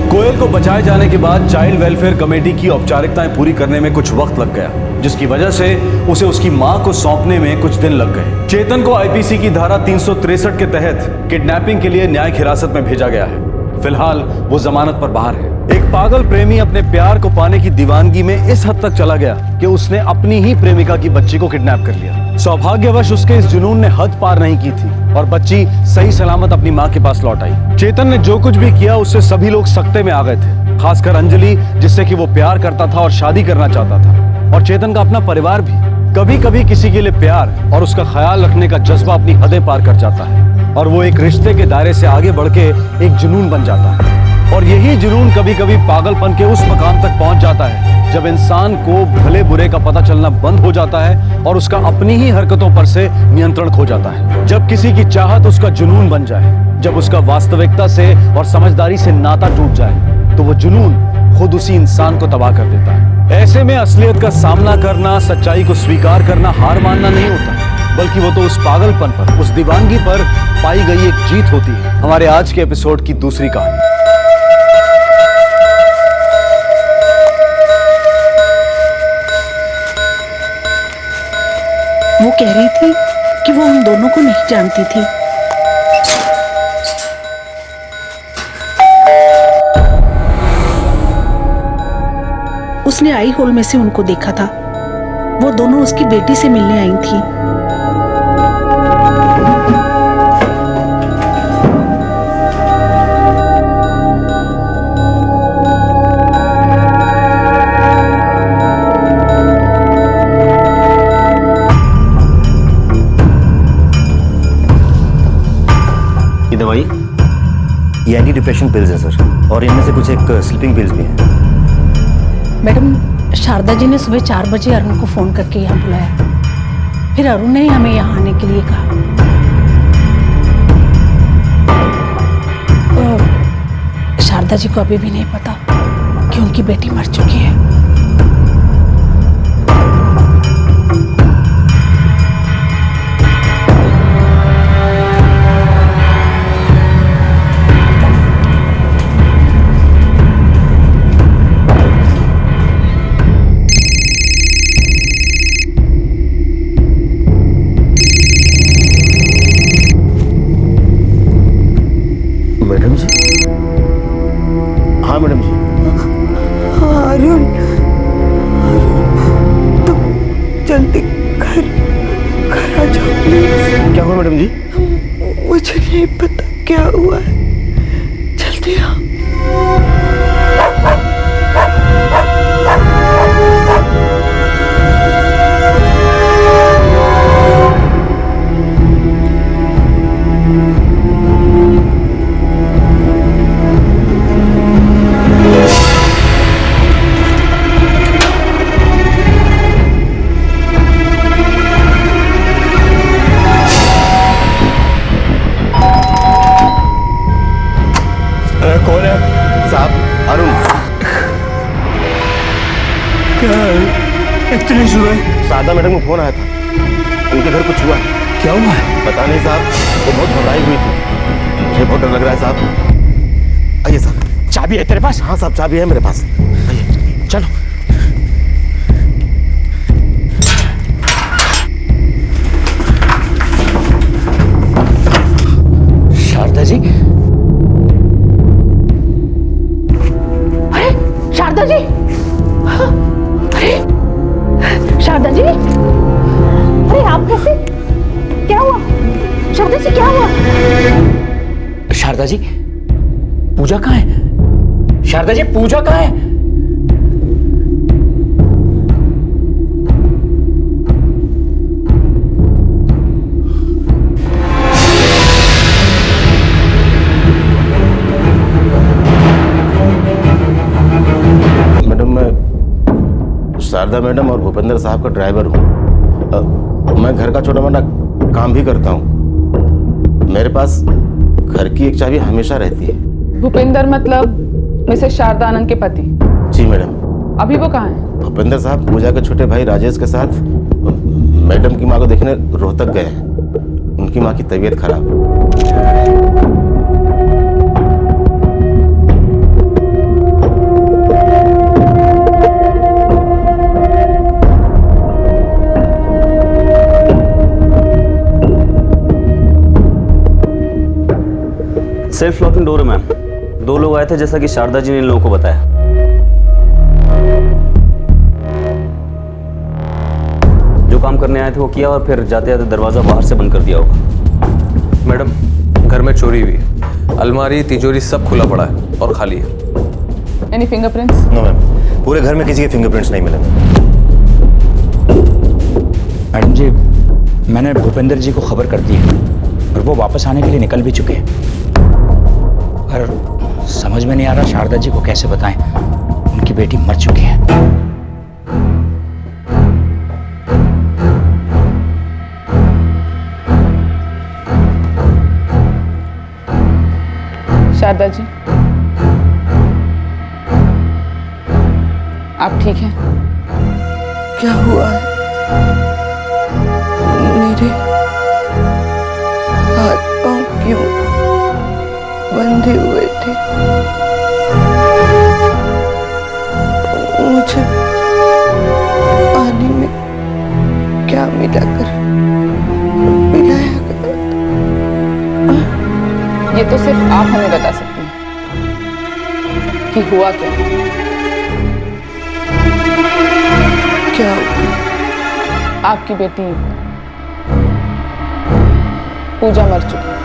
कोयल को बचाए जाने के बाद चाइल्ड वेलफेयर कमेटी की औपचारिकताएं पूरी करने में कुछ वक्त लग गया, जिसकी वजह से उसे उसकी मां को सौंपने में कुछ दिन लग गए। चेतन को आईपीसी की धारा 363 के तहत किडनैपिंग के लिए न्यायिक हिरासत में भेजा गया है। फिलहाल वो जमानत पर बाहर है। एक पागल प्रेमी अपने प्यार को पाने की दीवानगी में इस हद तक चला गया कि उसने अपनी ही प्रेमिका की बच्ची को किडनैप कर लिया। सौभाग्यवश उसके इस जुनून ने हद पार नहीं की थी और बच्ची सही सलामत अपनी मां के पास लौट आई। चेतन ने जो कुछ भी किया उससे सभी लोग सकते में आ गए थे, खासकर अंजलि, जिससे कि वो प्यार करता था और शादी करना चाहता था, और चेतन का अपना परिवार भी। कभी कभी किसी के लिए प्यार और उसका ख्याल रखने का जज्बा अपनी हदें पार कर जाता है और वो एक रिश्ते के दायरे से आगे बढ़ के एक जुनून बन जाता है। और यही जुनून कभी कभी पागलपन के उस मकाम तक पहुंच जाता है जब इंसान को भले बुरे का पता चलना बंद हो जाता है और उसका अपनी ही हरकतों पर से नियंत्रण खो जाता है। जब किसी की चाहत उसका जुनून बन जाए, जब उसका वास्तविकता से और समझदारी से नाता टूट जाए, तो वो जुनून खुद उसी इंसान को तबाह कर देता है। ऐसे में असलियत का सामना करना, सच्चाई को स्वीकार करना हार मानना नहीं होता, बल्कि वो तो उस पागलपन पर, उस दीवानगी पर पाई गई एक जीत होती है। हमारे आज के एपिसोड की दूसरी कहानी। वो कह रही थी कि वो हम दोनों को नहीं जानती थी। उसने आई होल में से उनको देखा था। वो दोनों उसकी बेटी से मिलने आई थी। दवाई ये एंटी डिप्रेशन पिल्स है सर, और इनमें से कुछ एक स्लीपिंग पिल्स भी हैं। मैडम, शारदा जी ने सुबह 4 बजे अरुण को फोन करके यहाँ बुलाया। फिर अरुण ने हमें यहाँ आने के लिए कहा। शारदा जी को अभी भी नहीं पता कि उनकी बेटी मर चुकी है। मैडम जी? हाँ मैडम जी। अरुण। मैडम जी? मुझे नहीं पता क्या हुआ है, जल्दी आओ। कौन है साहब? अरुण। क्या इतनी सुबह? शारदा मैडम को फोन आया था, उनके घर कुछ हुआ है। क्या हुआ है? पता नहीं साहब, वो बहुत घबराई हुई थी। मुझे बहुत डर लग रहा है साहब। आइए साहब। चाबी है तेरे पास? हाँ साहब, चाबी है मेरे पास। आइए चलो। शारदा जी, शारदा जी, अरे शारदा जी, अरे आप कैसे? क्या हुआ शारदा जी, क्या हुआ? शारदा जी, पूजा कहाँ है? शारदा जी, पूजा कहाँ है? शारदा मैडम और भूपेंद्र साहब का ड्राइवर हूँ। मैं घर का छोटा मोटा काम भी करता हूँ। मेरे पास घर की एक चाबी हमेशा रहती है। भूपेंद्र मतलब मिसेस शारदा आनंद के पति? जी मैडम। अभी वो कहाँ है? भूपेंद्र साहब पूजा के छोटे भाई राजेश के साथ मैडम की माँ को देखने रोहतक गए हैं। उनकी माँ की तबीयत खराब। सेल्फ लॉकिंग डोर है मैम। 2 लोग आए थे जैसा कि शारदा जी ने इन लोगों को बताया। जो काम करने आए थे वो किया और फिर जाते जाते दरवाजा बाहर से बंद कर दिया होगा। मैडम, घर में चोरी हुई है। अलमारी, तिजोरी सब खुला पड़ा है और खाली है। Any fingerprints? नो मैम, पूरे घर में किसी के फिंगरप्रिंट्स नहीं मिले। मैडम जी, मैंने भूपेंद्र जी को खबर कर दी है और वो वापस आने के लिए निकल भी चुके हैं। पर समझ में नहीं आ रहा शारदा जी को कैसे बताएं, उनकी बेटी मर चुकी है। शारदा जी, आप ठीक हैं? क्या हुआ है? मेरे हाथ पांव क्यों बंधे हुए थे? मुझे पानी में क्या मिलाकर पिलाया गया? ये तो सिर्फ आप हमें बता सकते हैं कि हुआ क्या। क्या हुआ? आपकी बेटी पूजा मर चुकी है।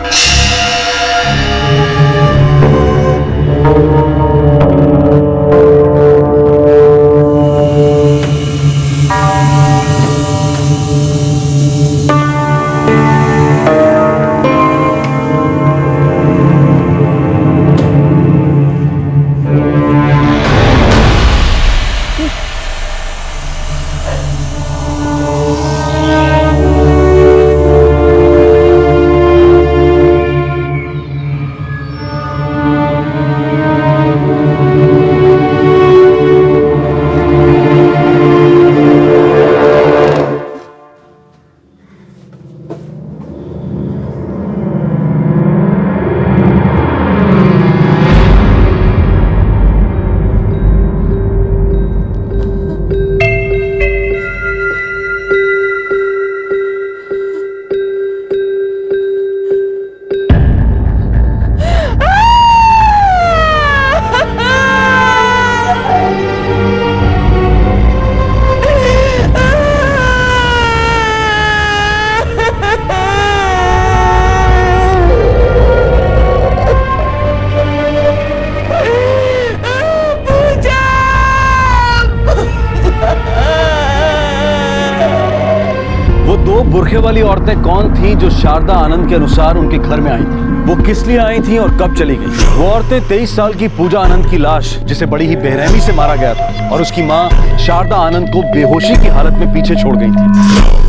वो दो बुरखे वाली औरतें कौन थीं जो शारदा आनंद के अनुसार उनके घर में आई थी? वो किस लिए आई थीं और कब चली गई? वो औरतें 23 साल की पूजा आनंद की लाश, जिसे बड़ी ही बेरहमी से मारा गया था, और उसकी मां शारदा आनंद को बेहोशी की हालत में पीछे छोड़ गई थी।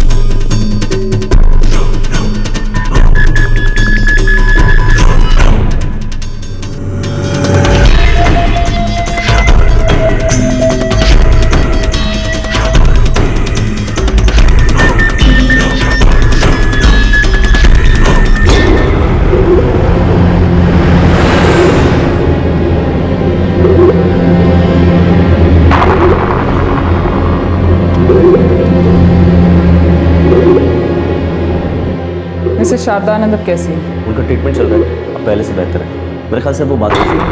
मिसेस शारदा आनंद अब कैसी है? उनका ट्रीटमेंट चल रहा है, अब पहले से बेहतर है। मेरे ख्याल से वो बात हो सकती है।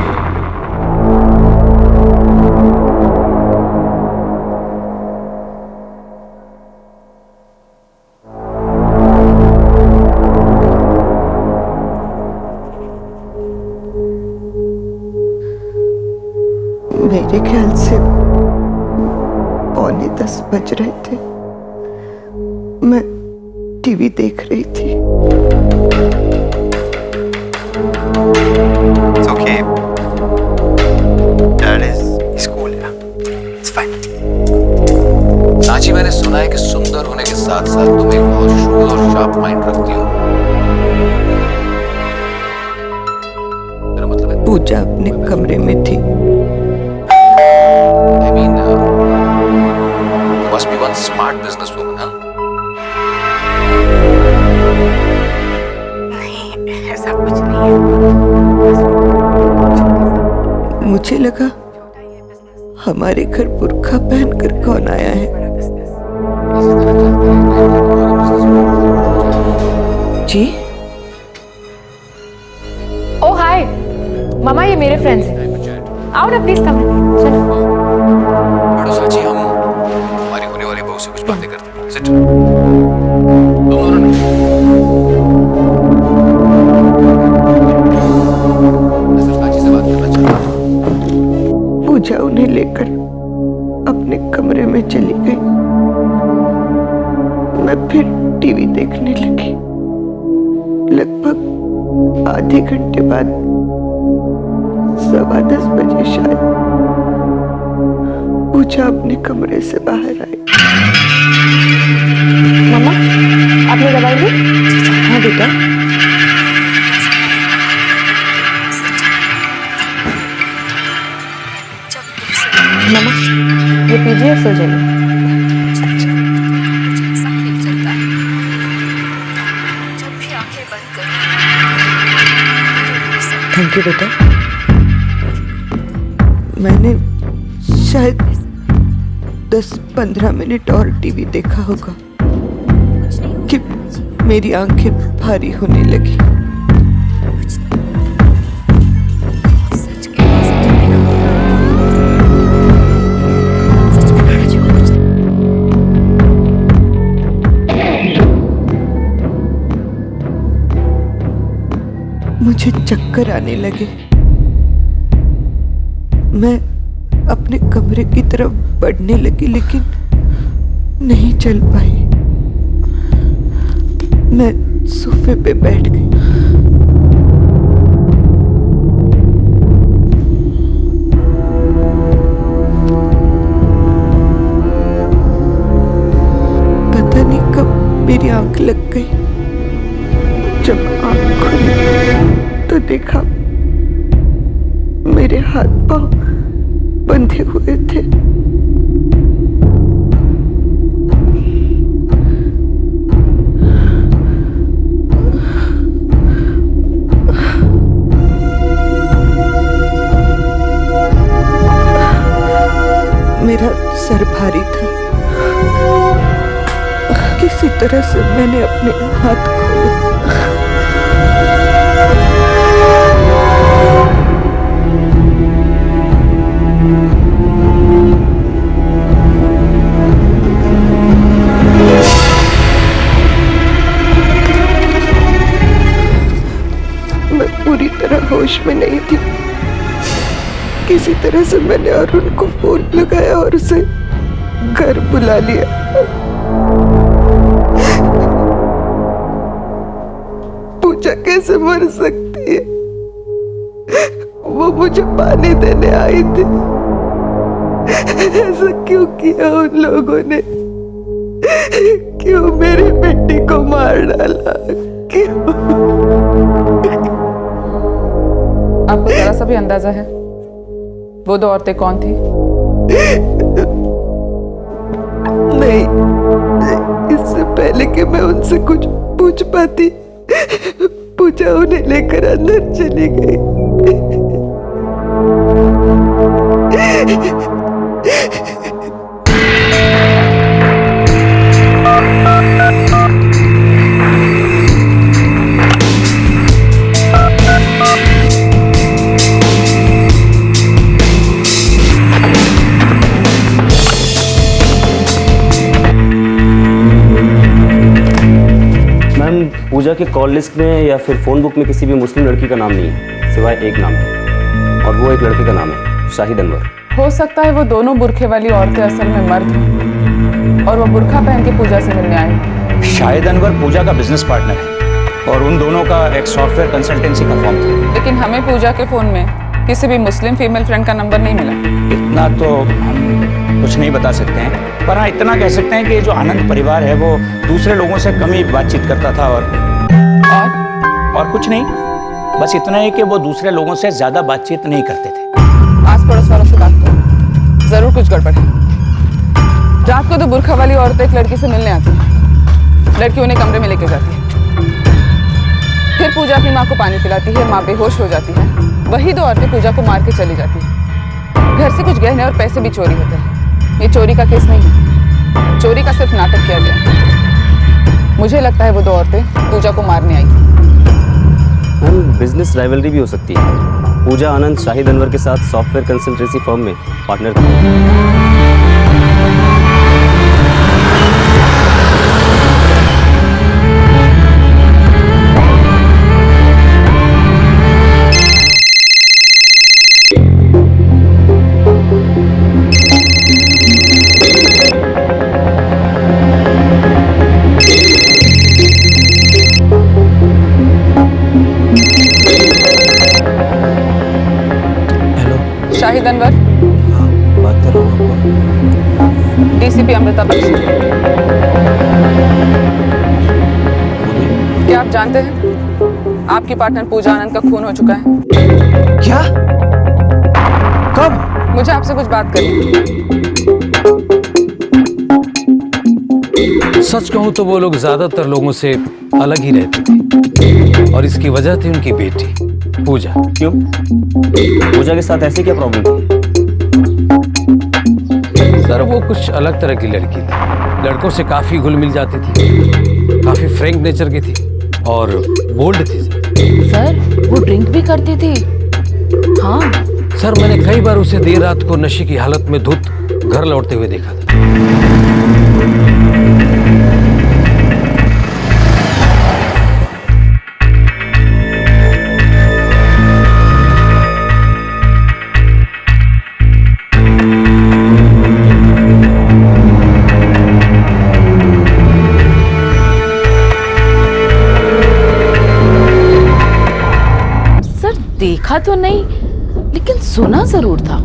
मेरे ख्याल से 9:45 बज रहे थे। मैं टीवी देख रही थी। It's okay. Dad is cool, yeah. It's fine. Sanchi, मैंने सुना है कि सुंदर होने के साथ साथ तुम एक बहुत शूल और शार्प माइंड रखती हो। मेरा मतलब है पूजा अपने कमरे में थी। I mean, you must be one smart businesswoman, huh? ऐसा कुछ नहीं है। मुझे लगा हमारे घर बुर्का पहनकर कौन आया है। जी? ओ हाय मामा, ये मेरे फ्रेंड्स हैं। आओ ना प्लीज, कम चलो। बैठो सांची, हम हमारी होने वाली बहू से कुछ बातें करते हैं। सिट। तुम दोनों ने पूजा उन्हें लेकर अपने कमरे में चली गई। मैं फिर टीवी देखने लगी। लगभग आधे घंटे बाद 10:15 बजे शायद पूजा अपने कमरे से बाहर आई। मामा, आपने दवाई ली? हाँ बेटा। मामा, ये पीजिए और सो जाइए। थैंक यू बेटा। मैंने शायद 10-15 मिनट और टीवी देखा होगा कि मेरी आंखें भारी होने लगी। मुझे चक्कर आने लगे। मैं अपने कमरे की तरफ बढ़ने लगी लेकिन नहीं चल पाई। मैं सोफे पे बैठ गई। पता नहीं कब मेरी आंख लग गई। जब आंख खुली तो देखा मेरे हाथ पांव बंधे हुए थे। मेरा सर भारी था। किसी तरह से मैंने अपने हाथ खोले। मैं पूरी तरह होश में नहीं थी। किसी तरह से मैंने अरुण को फोन लगाया और उसे घर बुला लिया। पूजा कैसे मर सकती है? वो मुझे पानी देने आई थी। ऐसा क्यों किया उन लोगों ने? क्यों मेरी बेटी को मार डाला? क्यों? आपको जरा सा भी अंदाजा है वो दो औरतें कौन थी? नहीं, इससे पहले कि मैं उनसे कुछ पूछ पाती, पूजा उन्हें लेकर अंदर चली गई। पूजा के कॉल लिस्ट में या फिर फ़ोन बुक में किसी भी मुस्लिम लड़की का नाम नहीं है सिवाय एक नाम के, और वो एक लड़के का नाम है शाहिद अनवर। हो सकता है वो दोनों बुरखे वाली औरतें असल में मर्द हैं और वो बुरखा पहन के पूजा से मिलने आए। शाहिद अनवर पूजा का बिजनेस पार्टनर है और उन दोनों का एक सॉफ्टवेयर कंसल्टेंसी का फॉर्म था। लेकिन हमें पूजा के फोन में किसी भी मुस्लिम फीमेल फ्रेंड का नंबर नहीं मिला। इतना तो हम कुछ नहीं बता सकते हैं, पर हाँ इतना कह सकते हैं कि जो आनंद परिवार है वो दूसरे लोगों से कम ही बातचीत करता था और कुछ नहीं, बस इतना ही कि वो दूसरे लोगों से ज्यादा बातचीत नहीं करते थे। आस पड़ोस वालों से बात करो, जरूर कुछ गड़बड़ है। रात को तो बुरखा वाली औरतें एक लड़की से मिलने आती है, लड़की उन्हें कमरे में लेके जाती है, फिर पूजा अपनी माँ को पानी पिलाती है, माँ बेहोश हो जाती है, वही दो औरतें पूजा को मार के चली जाती है। घर से कुछ गहने और पैसे भी चोरी होते हैं। ये चोरी का केस नहीं है, चोरी का सिर्फ नाटक किया गया। मुझे लगता है वो दो औरतें पूजा को मारने आई थी। मैम, बिजनेस राइवलरी भी हो सकती है। पूजा आनंद शाहिद अनवर के साथ सॉफ्टवेयर कंसल्टेंसी फर्म में पार्टनर थी। शाहिद अनवर, बात कर रहा हूँ। डीसीपी अमृता बख्शी। क्या आप जानते हैं आपकी पार्टनर पूजा आनंद का खून हो चुका है? क्या? कब? मुझे आपसे कुछ बात करनी है। सच कहूं तो वो लोग ज्यादातर लोगों से अलग ही रहते थे और इसकी वजह थी उनकी बेटी पूजा। क्यों? पूजा के साथ ऐसी क्या प्रॉब्लम थी? सर वो कुछ अलग तरह की लड़की थी, लड़कों से काफी घुल मिल जाती थी, काफी फ्रैंक नेचर की थी और बोल्ड थी। सर वो ड्रिंक भी करती थी। हाँ सर, मैंने कई बार उसे देर रात को नशे की हालत में धुत घर लौटते हुए देखा था। देखा तो नहीं, लेकिन सुना जरूर था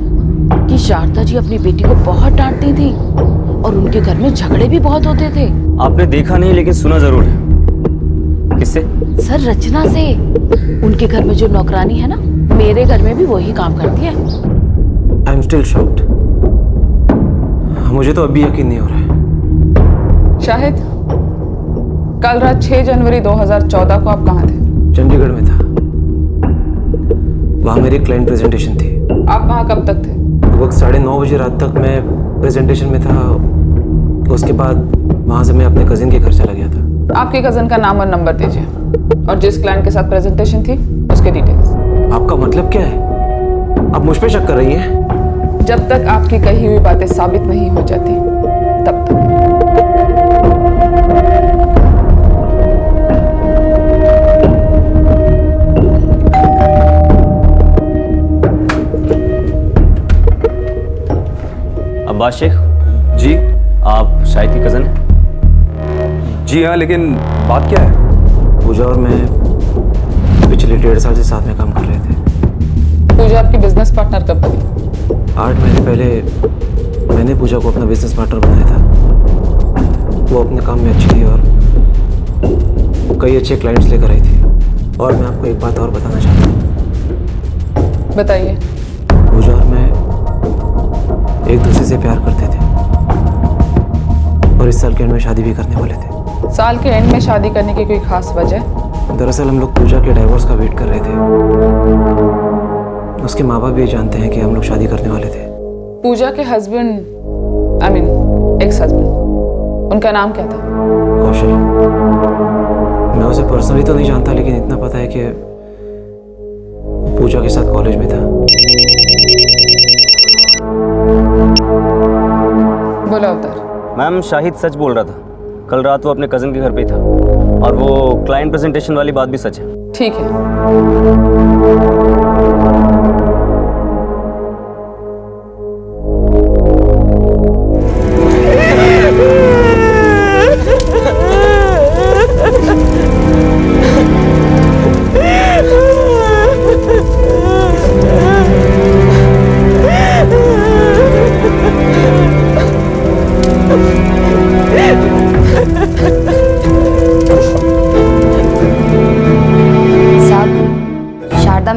कि शारदा जी अपनी बेटी को बहुत डांटती थी और उनके घर में झगड़े भी बहुत होते थे। आपने देखा नहीं लेकिन सुना जरूर है। किससे? सर रचना से। उनके घर में जो नौकरानी है ना, मेरे घर में भी वही काम करती है। I am still shocked. मुझे तो अभी यकीन नहीं हो रहा है। शाहिद, कल रात 6 जनवरी 2014 को आप कहाँ थे? चंडीगढ़ में था। वहाँ मेरी क्लाइंट प्रेजेंटेशन थी। आप वहाँ कब तक थे? लगभग 9:30 बजे रात तक मैं प्रेजेंटेशन में था। उसके बाद वहाँ से मैं अपने कजिन के घर चला गया था। आपके कजिन का नाम और नंबर दीजिए और जिस क्लाइंट के साथ प्रेजेंटेशन थी उसके डिटेल्स। आपका मतलब क्या है? आप मुझ पे शक कर रही हैं? जब तक आपकी कही हुई बातें साबित नहीं हो जाती तब तक। अब्बास शेख जी, आप शाहिद की कज़न हैं? जी हाँ, लेकिन बात क्या है? पूजा और मैं पिछले 1.5 साल से साथ में काम कर रहे थे। पूजा आपकी बिजनेस पार्टनर कब बनी? 8 महीने पहले मैंने पूजा को अपना बिजनेस पार्टनर बनाया था। वो अपने काम में अच्छी थी और कई अच्छे क्लाइंट्स लेकर आई थी। और मैं आपको एक बात और बताना चाहता हूँ। बताइए। पूजा और मैं एक दूसरे से प्यार करते थे और इस साल के एंड में शादी भी करने वाले थे। साल के एंड में शादी करने की कोई खास वजह? दरअसल हम लोग पूजा के डाइवोर्स का वेट कर रहे थे। उसके माँ बाप भी ये जानते हैं कि हम लोग शादी करने वाले थे। पूजा के husband, I mean ex husband, उनका नाम क्या था? कौशल। मैं उसे पर्सनली तो नहीं जानता, लेकिन इतना पता है कि पूजा के साथ कॉलेज में था। बोला अवतार। मैम शाहिद सच बोल रहा था। कल रात वो अपने कजन के घर पे ही था और वो क्लाइंट प्रेजेंटेशन वाली बात भी सच है। ठीक है।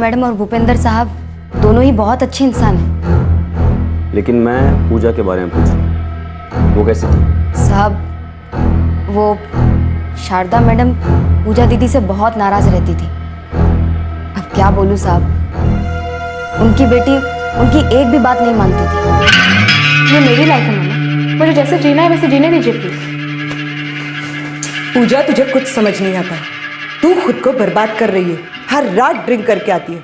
मैडम और भूपेंद्र साहब दोनों ही बहुत अच्छे इंसान हैं। लेकिन मैं पूजा के बारे में पूछ रहा हूँ, वो कैसी थी? साहब वो शारदा मैडम पूजा दीदी से बहुत नाराज रहती थी। अब क्या बोलूँ साहब, उनकी बेटी उनकी एक भी बात नहीं मानती थी। ये मेरी लाइफ है मामा, मुझे जैसे जीना है वैसे जीने दीजिए प्लीज। पूजा तुझे कुछ समझ नहीं आता है। तू खुद को बर्बाद कर रही है, हर रात ड्रिंक करके आती है।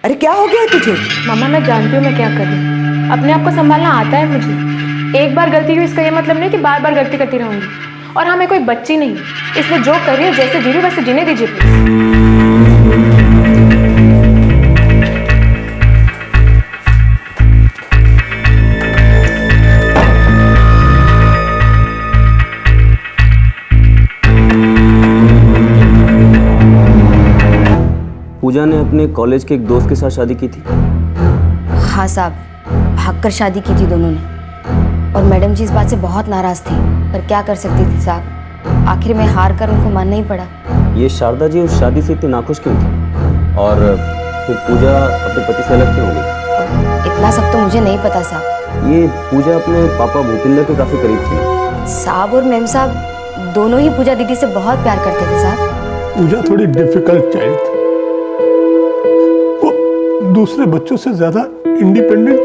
अरे क्या हो गया है तुझे? मामा मैं जानती हूँ मैं क्या कर रही हूँ, अपने आप को संभालना आता है मुझे। एक बार गलती हुई इसका ये मतलब नहीं कि बार बार गलती करती रहूंगी। और हाँ मैं कोई बच्ची नहीं, इसलिए जो कर रही हूँ जैसे जी रही हूँ वैसे जीने दीजिए प्लीज। पूजा ने अपने कॉलेज के एक दोस्त के साथ शादी की थी। हाँ साहब, भागकर शादी की थी दोनों ने। और मैडम जी इस बात से बहुत नाराज थी, पर क्या कर सकती थी साहब, आखिर में हार कर उनको मानना ही पड़ा। ये शारदा जी उस शादी से इतनी नाखुश क्यों थी? और फिर पूजा अपने पति से अलग क्यों हो गई? इतना सब तो मुझे नहीं पता साहब। ये पूजा अपने पापा भूपिंदर के काफी करीब थी। साहब और मैम साहब दोनों ही पूजा दीदी से बहुत प्यार करते थे साहब। पूजा थोड़ी डिफिकल्ट चाइल्ड थी, वो दूसरे बच्चों से ज्यादा इंडिपेंडेंट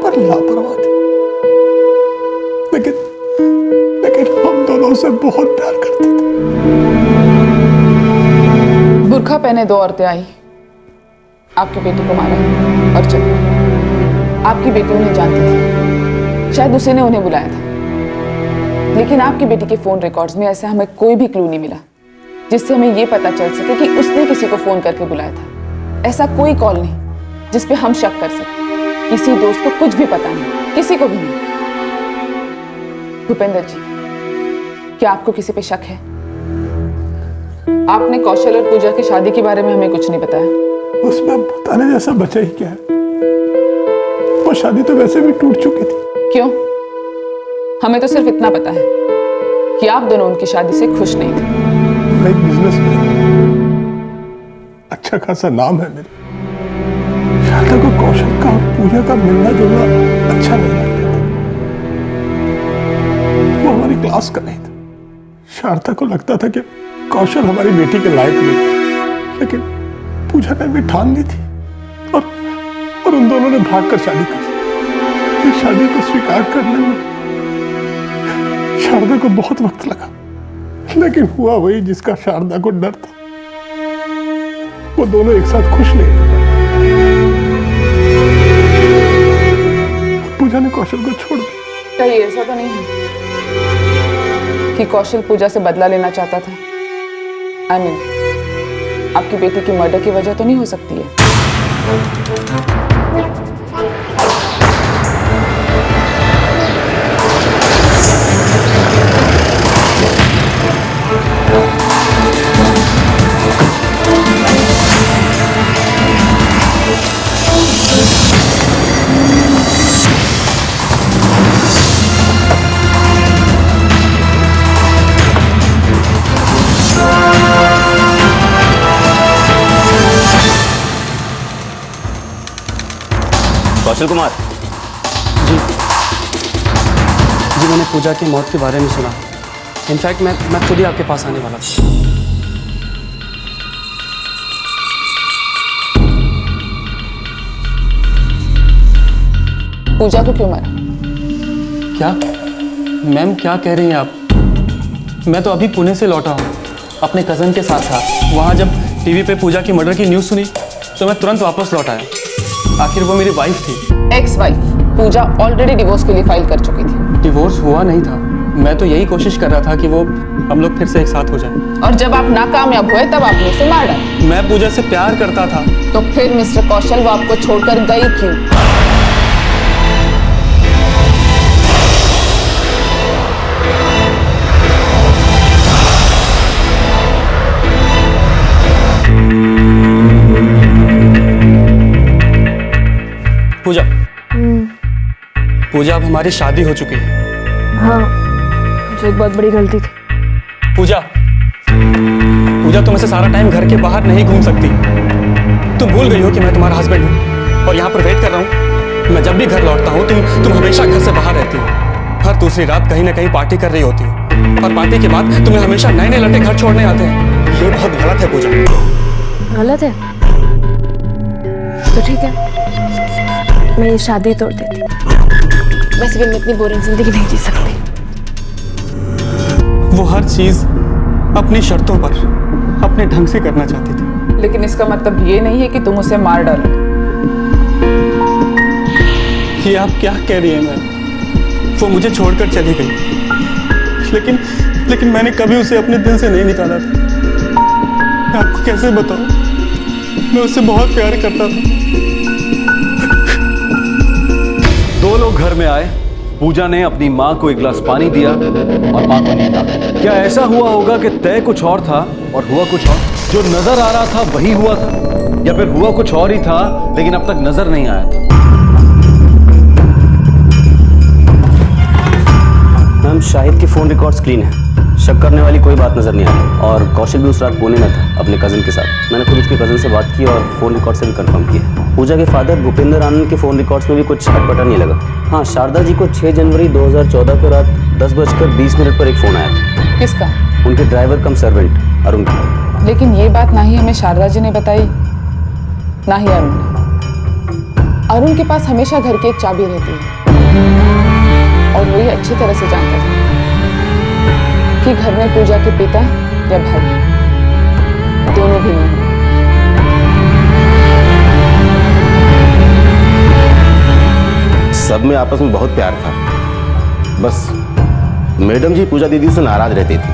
पर लापरवाह थी। लेकिन हम दोनों से बहुत प्यार करते थे। बुर्खा पहने दो औरतें आई, आपके बेटे को मारा और चली। आपकी बेटी उन्हें जानती थी, शायद उसी ने उन्हें बुलाया था। लेकिन आपकी बेटी के फोन रिकॉर्ड्स में ऐसा हमें कोई भी क्लू नहीं मिला जिससे हमें यह पता चल सके कि उसने किसी को फोन करके बुलाया था। ऐसा कोई कॉल नहीं जिस पे हम शक कर सकें। किसी दोस्त को कुछ भी पता नहीं, किसी को भी नहीं। भूपेंद्र जी, क्या आपको किसी पे शक है? आपने कौशल और पूजा की शादी के बारे में हमें कुछ नहीं बताया। उसमें बताने जैसा बचा ही क्या है, वो शादी तो वैसे भी टूट चुकी थी। क्यों? हमें तो सिर्फ इतना पता है कि आप दोनों उनकी शादी से खुश नहीं थे। मैं एक बिजनेसमैन, अच्छा खासा नाम है मेरा। शारदा को कौशल का और पूजा का मिलना जुलना अच्छा नहीं लगता था। वो हमारी क्लास का नहीं था। शारदा को लगता था कि कौशल हमारी बेटी के लायक नहीं, लेकिन पूजा ने भी ठान ली थी और उन दोनों ने भागकर शादी कर ली। इस शादी को स्वीकार करने में शारदा को बहुत वक्त लगा, लेकिन हुआ वही जिसका शारदा को डर था। वो दोनों एक साथ खुश नहीं। पूजा ने कौशल को छोड़ दिया। कहीं ऐसा तो नहीं है कि कौशल पूजा से बदला लेना चाहता था? आई मीन, आपकी बेटी की मर्डर की वजह तो नहीं हो सकती है? कौशल कुमार। जी मैंने पूजा की मौत के बारे में सुना। इनफैक्ट मैं खुद ही आपके पास आने वाला था। पूजा को क्यों मारा? क्या मैम क्या कह रही हैं आप? मैं तो अभी पुणे से लौटा हूँ, अपने कज़न के साथ था। वहाँ जब टीवी पे पूजा की मर्डर की न्यूज़ सुनी तो मैं तुरंत वापस लौट आया। आखिर वो मेरी वाइफ थी। Ex wife. Pooja already divorce के लिए फाइल कर चुकी थी। डिवोर्स हुआ नहीं था। मैं तो यही कोशिश कर रहा था कि वो हम लोग फिर से एक साथ हो जाएं। और जब आप नाकामयाब हुए तब आपने उसे मार डाला। मैं पूजा से प्यार करता था। तो फिर मिस्टर कौशल वो आपको छोड़कर गई क्यों? पूजा पूजा अब हमारी शादी हो चुकी है। हाँ, जो एक बहुत बड़ी गलती थी। पूजा तुम ऐसे सारा टाइम घर के बाहर नहीं घूम सकती। तुम भूल गई हो कि मैं तुम्हारा हस्बैंड हूँ और यहाँ पर वेट कर रहा हूँ। मैं जब भी घर लौटता हूँ तुम हमेशा घर से बाहर रहती हो। हर दूसरी रात कहीं ना कहीं पार्टी कर रही होती हो और पार्टी के बाद तुम्हें हमेशा नए नए लड़के घर छोड़ने आते हैं। ये बहुत गलत है पूजा। गलत है तो ठीक है, मैं ये शादी तोड़ देती। वैसे भी मैं इतनी बोरिंग जिंदगी नहीं जी सकती। वो हर चीज अपनी शर्तों पर अपने ढंग से करना चाहती थी। लेकिन इसका मतलब ये नहीं है कि तुम उसे मार डालो। ये आप क्या कह रही हैं मैम? वो मुझे छोड़कर चली गई, लेकिन मैंने कभी उसे अपने दिल से नहीं निकाला था। मैं आपको कैसे बताऊं, मैं उससे बहुत प्यार करता था। दो लोग घर में आए। पूजा ने अपनी माँ को एक गिलास पानी दिया और माँ को नींद आ गई। क्या ऐसा हुआ होगा कि तय कुछ और था और हुआ कुछ और? जो नजर आ रहा था वही हुआ था, या फिर हुआ कुछ और ही था लेकिन अब तक नजर नहीं आया था? मैम, शाहिद की फोन रिकॉर्ड्स क्लीन है। शक करने वाली कोई बात नजर नहीं आई। और कौशल भी उस रात पुणे में था अपने कजन के साथ। मैंने खुद उसके कजन से बात की और फोन रिकॉर्ड से भी कंफर्म किया। पूजा के फादर भूपेंद्र आनंद के फोन रिकॉर्ड्स में भी कुछ अटपटा नहीं लगा। हाँ, शारदा जी को 6 जनवरी 2014 को रात 10:20 पर एक फोन आया था। किसका? उनके ड्राइवर कम सर्वेंट अरुण का। लेकिन ये बात ना ही हमें शारदा जी ने बताई, ना ही अरुण ने। अरुण के पास हमेशा घर की एक चाबी रहती है और वो ये अच्छी तरह से जानता था कि घर में पूजा के पिता या भाई दोनों भी नहीं। सब में आपस में बहुत प्यार था। बस मैडम जी पूजा दीदी से नाराज रहती थी।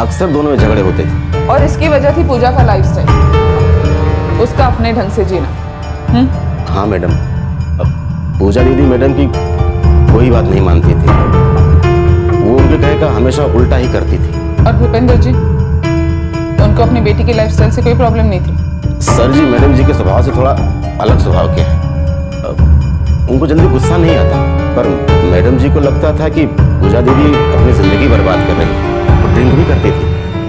अक्सर दोनों में झगड़े होते थे। और इसकी वजह थी पूजा का लाइफस्टाइल, उसका अपने ढंग से जीना। हाँ मैडम, अब पूजा दीदी मैडम की कोई बात नहीं मानती थी। वो उनके कहे का हमेशा उल्टा ही करती थी। और भूपेंद्र जी, उनको अपनी बेटी की लाइफस्टाइल से कोई प्रॉब्लम नहीं थी? सर जी, मैडम जी के स्वभाव से थोड़ा अलग स्वभाव के हैं। उनको जल्दी गुस्सा नहीं आता, पर मैडम जी को लगता था कि पूजा दीदी अपनी जिंदगी बर्बाद कर रही है। वो ड्रिंक भी करती थी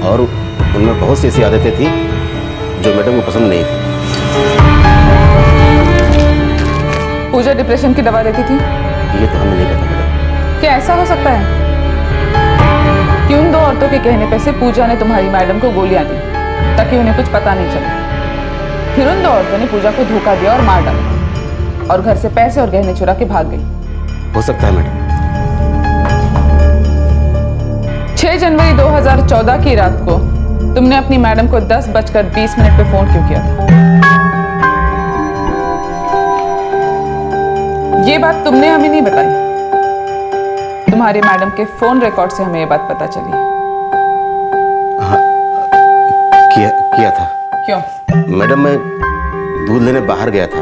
और उनमें बहुत सी ऐसी आदतें थी जो मैडम को पसंद नहीं थी। पूजा डिप्रेशन की दवा लेती थी? ये तो हमें नहीं पता मैडम। क्या ऐसा हो सकता है कि उन दो औरतों के कहने पे से पूजा ने तुम्हारी मैडम को गोलियां दी ताकि उन्हें कुछ पता नहीं चले? फिर उन दो औरतों ने पूजा को धोखा दिया और मार डाला और घर से पैसे और गहने चुरा के भाग गई। हो सकता है मैडम। 6 जनवरी 2014 की रात को तुमने अपनी मैडम को 10:20 पे फोन क्यों किया था? ये बात तुमने हमें नहीं बताई। तुम्हारी मैडम के फोन रिकॉर्ड से हमें ये बात पता चली। हाँ, किया था। क्यों? मैडम, मैं दूध लेने बाहर गया था।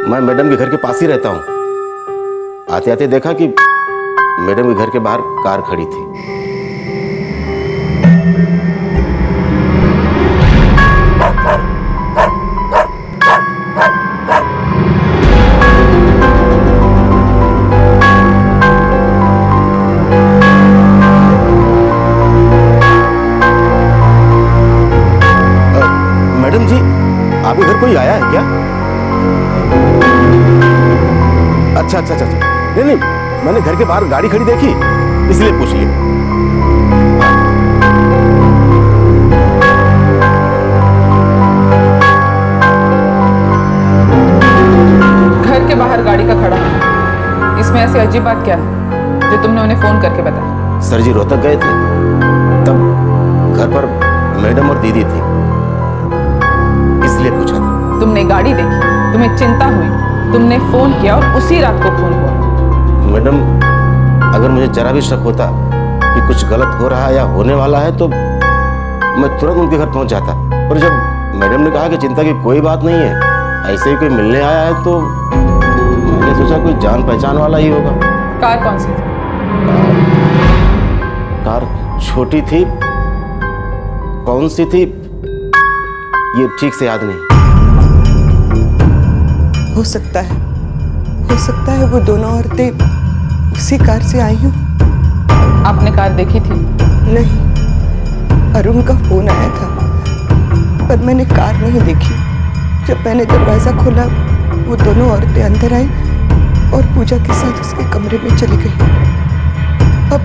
मैं मैडम के घर के पास ही रहता हूँ। आते आते देखा कि मैडम के घर के बाहर कार खड़ी थी। मैडम जी, आपके घर कोई आया है क्या? अच्छा अच्छा अच्छा, नहीं नहीं, मैंने घर के बाहर गाड़ी खड़ी देखी इसलिए पूछ लिया। घर के बाहर गाड़ी का खड़ा है, इसमें ऐसी अजीब बात क्या है जो तुमने उन्हें फोन करके बताया? सर जी रोहतक गए थे, तब घर पर मैडम और दीदी थी, इसलिए पूछा था। तुमने गाड़ी देखी, तुम्हें चिंता हुई, तुमने फोन किया और उसी रात को खून हुआ। मैडम, अगर मुझे जरा भी शक होता कि कुछ गलत हो रहा है या होने वाला है तो मैं तुरंत उनके घर पहुंच जाता, पर जब मैडम ने कहा कि चिंता की कोई बात नहीं है, ऐसे ही कोई मिलने आया है, तो मैंने सोचा कोई जान पहचान वाला ही होगा। कार कौन सी थी? कार छोटी थी, कौन सी थी ये ठीक से याद नहीं। हो सकता है वो दोनों औरतें उसी कार से आई हूँ। आपने कार देखी थी? नहीं, अरुण का फोन आया था, पर मैंने कार नहीं देखी। जब मैंने दरवाजा खोला, वो दोनों औरतें अंदर आई और पूजा के साथ उसके कमरे में चली गई। अब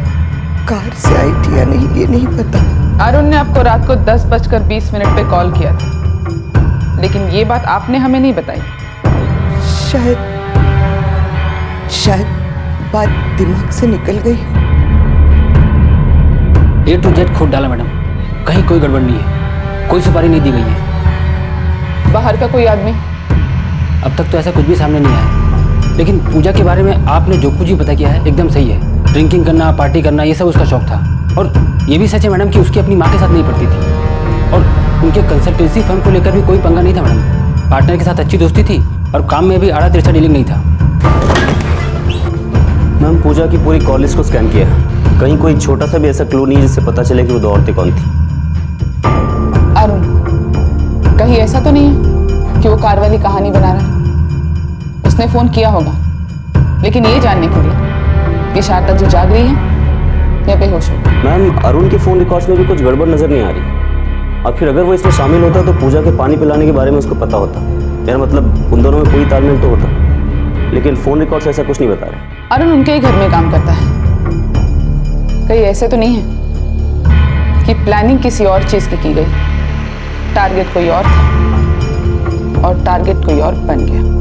कार से आई थी या नहीं ये नहीं पता। अरुण ने आपको रात को 10:20 पे कॉल किया था, लेकिन ये बात आपने हमें नहीं बताई। शायद बात दिमाग से निकल गई। A to Z खोद डाला मैडम, कहीं कोई गड़बड़ नहीं है, कोई सुपारी नहीं दी गई है। बाहर का कोई आदमी? अब तक तो ऐसा कुछ भी सामने नहीं आया, लेकिन पूजा के बारे में आपने जो कुछ भी पता किया है एकदम सही है। ड्रिंकिंग करना, पार्टी करना, ये सब उसका शौक था। और ये भी सच है मैडम कि उसकी अपनी माँ के साथ नहीं पड़ती थी, और उनके कंसल्टेंसी फर्म को लेकर भी कोई पंगा नहीं था मैडम। पार्टनर के साथ अच्छी दोस्ती थी और काम में भी आड़ा तिरछा डीलिंग नहीं था। मैम, पूजा की पूरी कॉल लिस्ट को स्कैन किया, कहीं कोई छोटा सा भी ऐसा क्लू नहीं जिससे पता चले कि वो दो औरतें कौन थी। अरुण, कहीं ऐसा तो नहीं है कि वो कार वाली कहानी बना रहा है? उसने फोन किया होगा, लेकिन ये जानने के लिए कि शारदा जी जाग रही है या बेहोश हो। मैम, अरुण के फोन रिकॉर्ड्स में भी कुछ गड़बड़ नजर नहीं आ रही, और फिर अगर वो इसमें शामिल होता तो पूजा के पानी पिलाने के बारे में उसको पता होता। मेरा मतलब उन दोनों में कोई तालमेल तो होता, लेकिन फोन रिकॉर्ड्स ऐसा कुछ नहीं बता रहे। अरुण उनके ही घर में काम करता है, कहीं ऐसे तो नहीं है कि प्लानिंग किसी और चीज की गई, टारगेट कोई और था और टारगेट कोई और बन गया।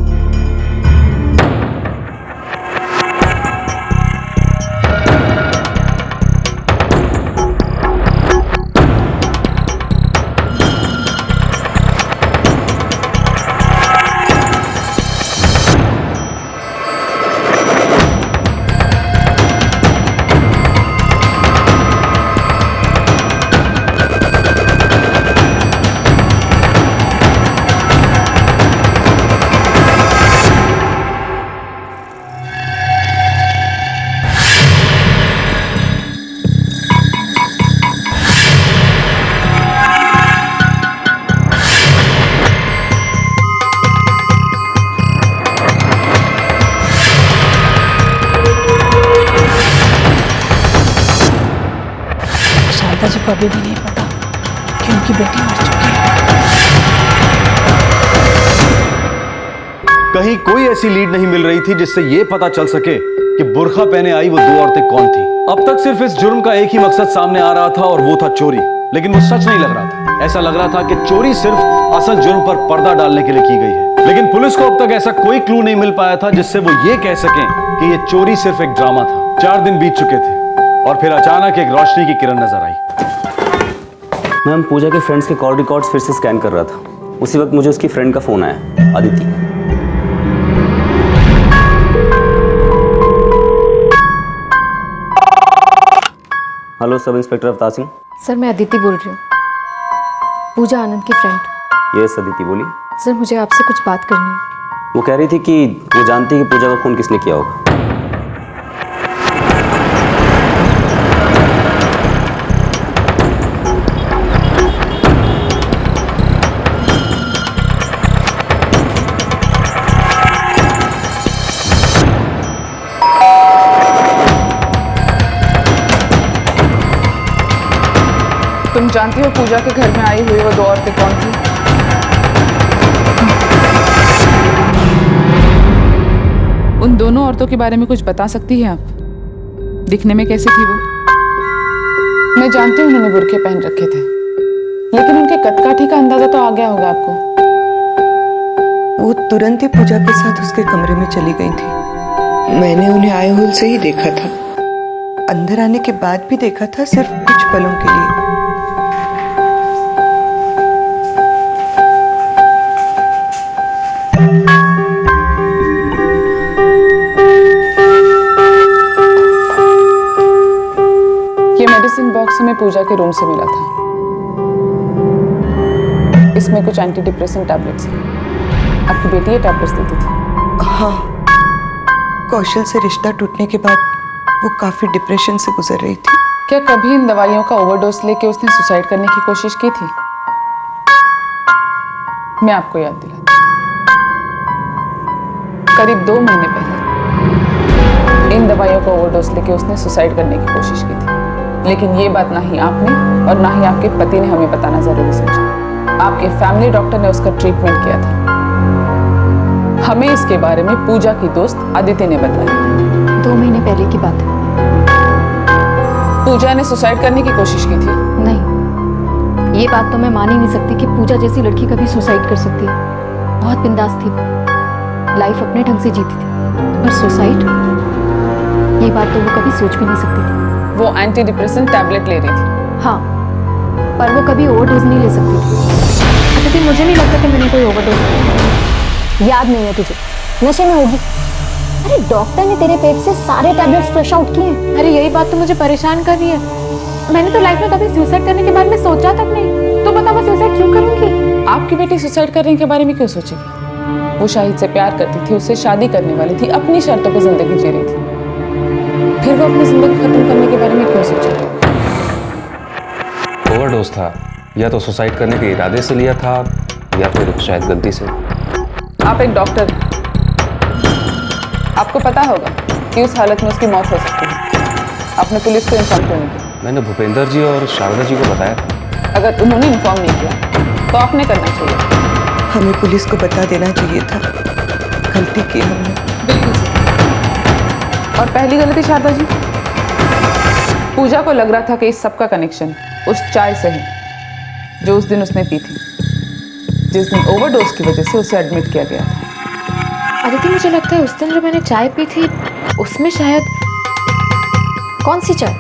शारदा जी को अभी भी नहीं पता कि उनकी बेटी मर चुकी है। कहीं कोई ऐसी लीड नहीं मिल रही थी जिससे यह पता चल सके कि बुर्खा पहने आई वो दो औरतें कौन थी। अब तक सिर्फ इस जुर्म का एक ही मकसद सामने आ रहा था और वो था चोरी, लेकिन वो सच नहीं लग रहा था। ऐसा लग रहा था कि चोरी सिर्फ असल जुर्म पर पर्दा डालने के लिए की गई है, लेकिन पुलिस को अब तक ऐसा कोई क्लू नहीं मिल पाया था जिससे वो ये कह सकें कि ये चोरी सिर्फ एक ड्रामा था। 4 दिन बीत चुके थे और फिर अचानक एक रोशनी की किरण नजर आई। मैम, पूजा के फ्रेंड्स के कॉल रिकॉर्ड्स फिर से स्कैन कर रहा था, उसी वक्त मुझे उसकी फ्रेंड का फोन आया, Aditi. Hello, sub inspector Avtar Singh. Sir, मैं अदिति बोल रही हूँ, पूजा आनंद की फ्रेंड। यस अदिति, बोलिए। सर, मुझे आपसे कुछ बात करनी है। वो कह रही थी कि वो जानती है कि पूजा का खून किसने किया होगा। तुम जानती हो पूजा के घर में आई हुई वो 2 औरतें कौन थी? उन दोनों औरतों के बारे में कुछ बता सकती है आप? दिखने में कैसी थी वो? मैं जानती हूँ उन्होंने बुर्के पहन रखे थे, लेकिन उनके कदकाठी का अंदाजा तो आ गया होगा आपको। वो तुरंत ही पूजा के साथ उसके कमरे में चली गई थी। मैंने उन्हें आए हुए से ही देखा था, अंदर आने के बाद भी देखा था, सिर्फ कुछ पलों के लिए। ये मेडिसिन बॉक्स हमें पूजा के रूम से मिला था। इसमें कुछ एंटी डिप्रेसेंट टैबलेट्स हैं। आपकी बेटी ये टैबलेट्स देती थी। हाँ, कौशल से रिश्ता टूटने के बाद वो काफी डिप्रेशन से गुजर रही थी। क्या कभी इन दवाइयों का ओवरडोज लेके उसने सुसाइड करने की कोशिश की थी? मैं आपको याद दिलाती हूं। करीब 2 महीने पहले इन दवाइयों का ओवरडोज लेके उसने सुसाइड करने की कोशिश की थी, लेकिन ये बात ना ही आपने और ना ही आपके पति ने हमें बताना जरूरी समझा। आपके फैमिली डॉक्टर ने उसका ट्रीटमेंट किया था। हमें इसके बारे में पूजा की दोस्त अदिति ने बताया। 2 महीने पहले की बात है। पूजा ने सुसाइड करने की कोशिश की थी? नहीं, ये बात तो मैं मान ही नहीं सकती कि पूजा जैसी लड़की कभी सुसाइड कर सकती है। बहुत बिंदास थी, लाइफ अपने ढंग से जीती थी, पर सुसाइड, ये बात तो वो कभी सोच भी नहीं सकती थी। वो एंटी डिप्रेसेंट टैबलेट ले रही थी? हाँ, पर वो कभी ओवरडोज नहीं ले सकती थी। लेकिन मुझे नहीं लगता कि मैंने कोई ओवरडोज किया। याद नहीं है तुझे? नशे में होगी। अरे डॉक्टर ने तेरे पेट से सारे टैबलेट्स फ्लश आउट किए। अरे यही बात तो मुझे परेशान कर रही है। मैंने तो लाइफ में कभी सुसाइड करने के बारे में सोचा तक नहीं। तो बता मैं सुसाइड क्यों करूंगी? आपकी बेटी सुसाइड करने के बारे में क्यों सोचेगी? वो शाहिद से प्यार करती थी, उससे शादी करने वाली थी, अपनी शर्तों पर जिंदगी जी रही थी। फिर वो अपनी जिंदगी खत्म करने के बारे में क्यों सोचेगी? ओवरडोज था, या तो सुसाइड करने के इरादे से लिया था या फिर शायद गलती से। आप एक डॉक्टर हैं, आपको पता होगा कि उस हालत में उसकी मौत हो सकती है। आपने पुलिस को इन्फॉर्म क्यों नहीं किया? मैंने भूपेंद्र जी और शारदा जी को बताया था। अगर उन्होंने इन्फॉर्म नहीं किया तो आपने करना चाहिए। हमें पुलिस को बता देना चाहिए था, गलती की हमने। और पहली गलती शारदा जी, पूजा को लग रहा था कि इस सब का कनेक्शन उस चाय से है जो उस दिन उसने पी थी, जिस दिन ओवरडोज की वजह से उसे एडमिट किया गया था। अदिति, मुझे लगता है उस दिन जो मैंने चाय पी थी उसमें शायद। कौन सी चाय?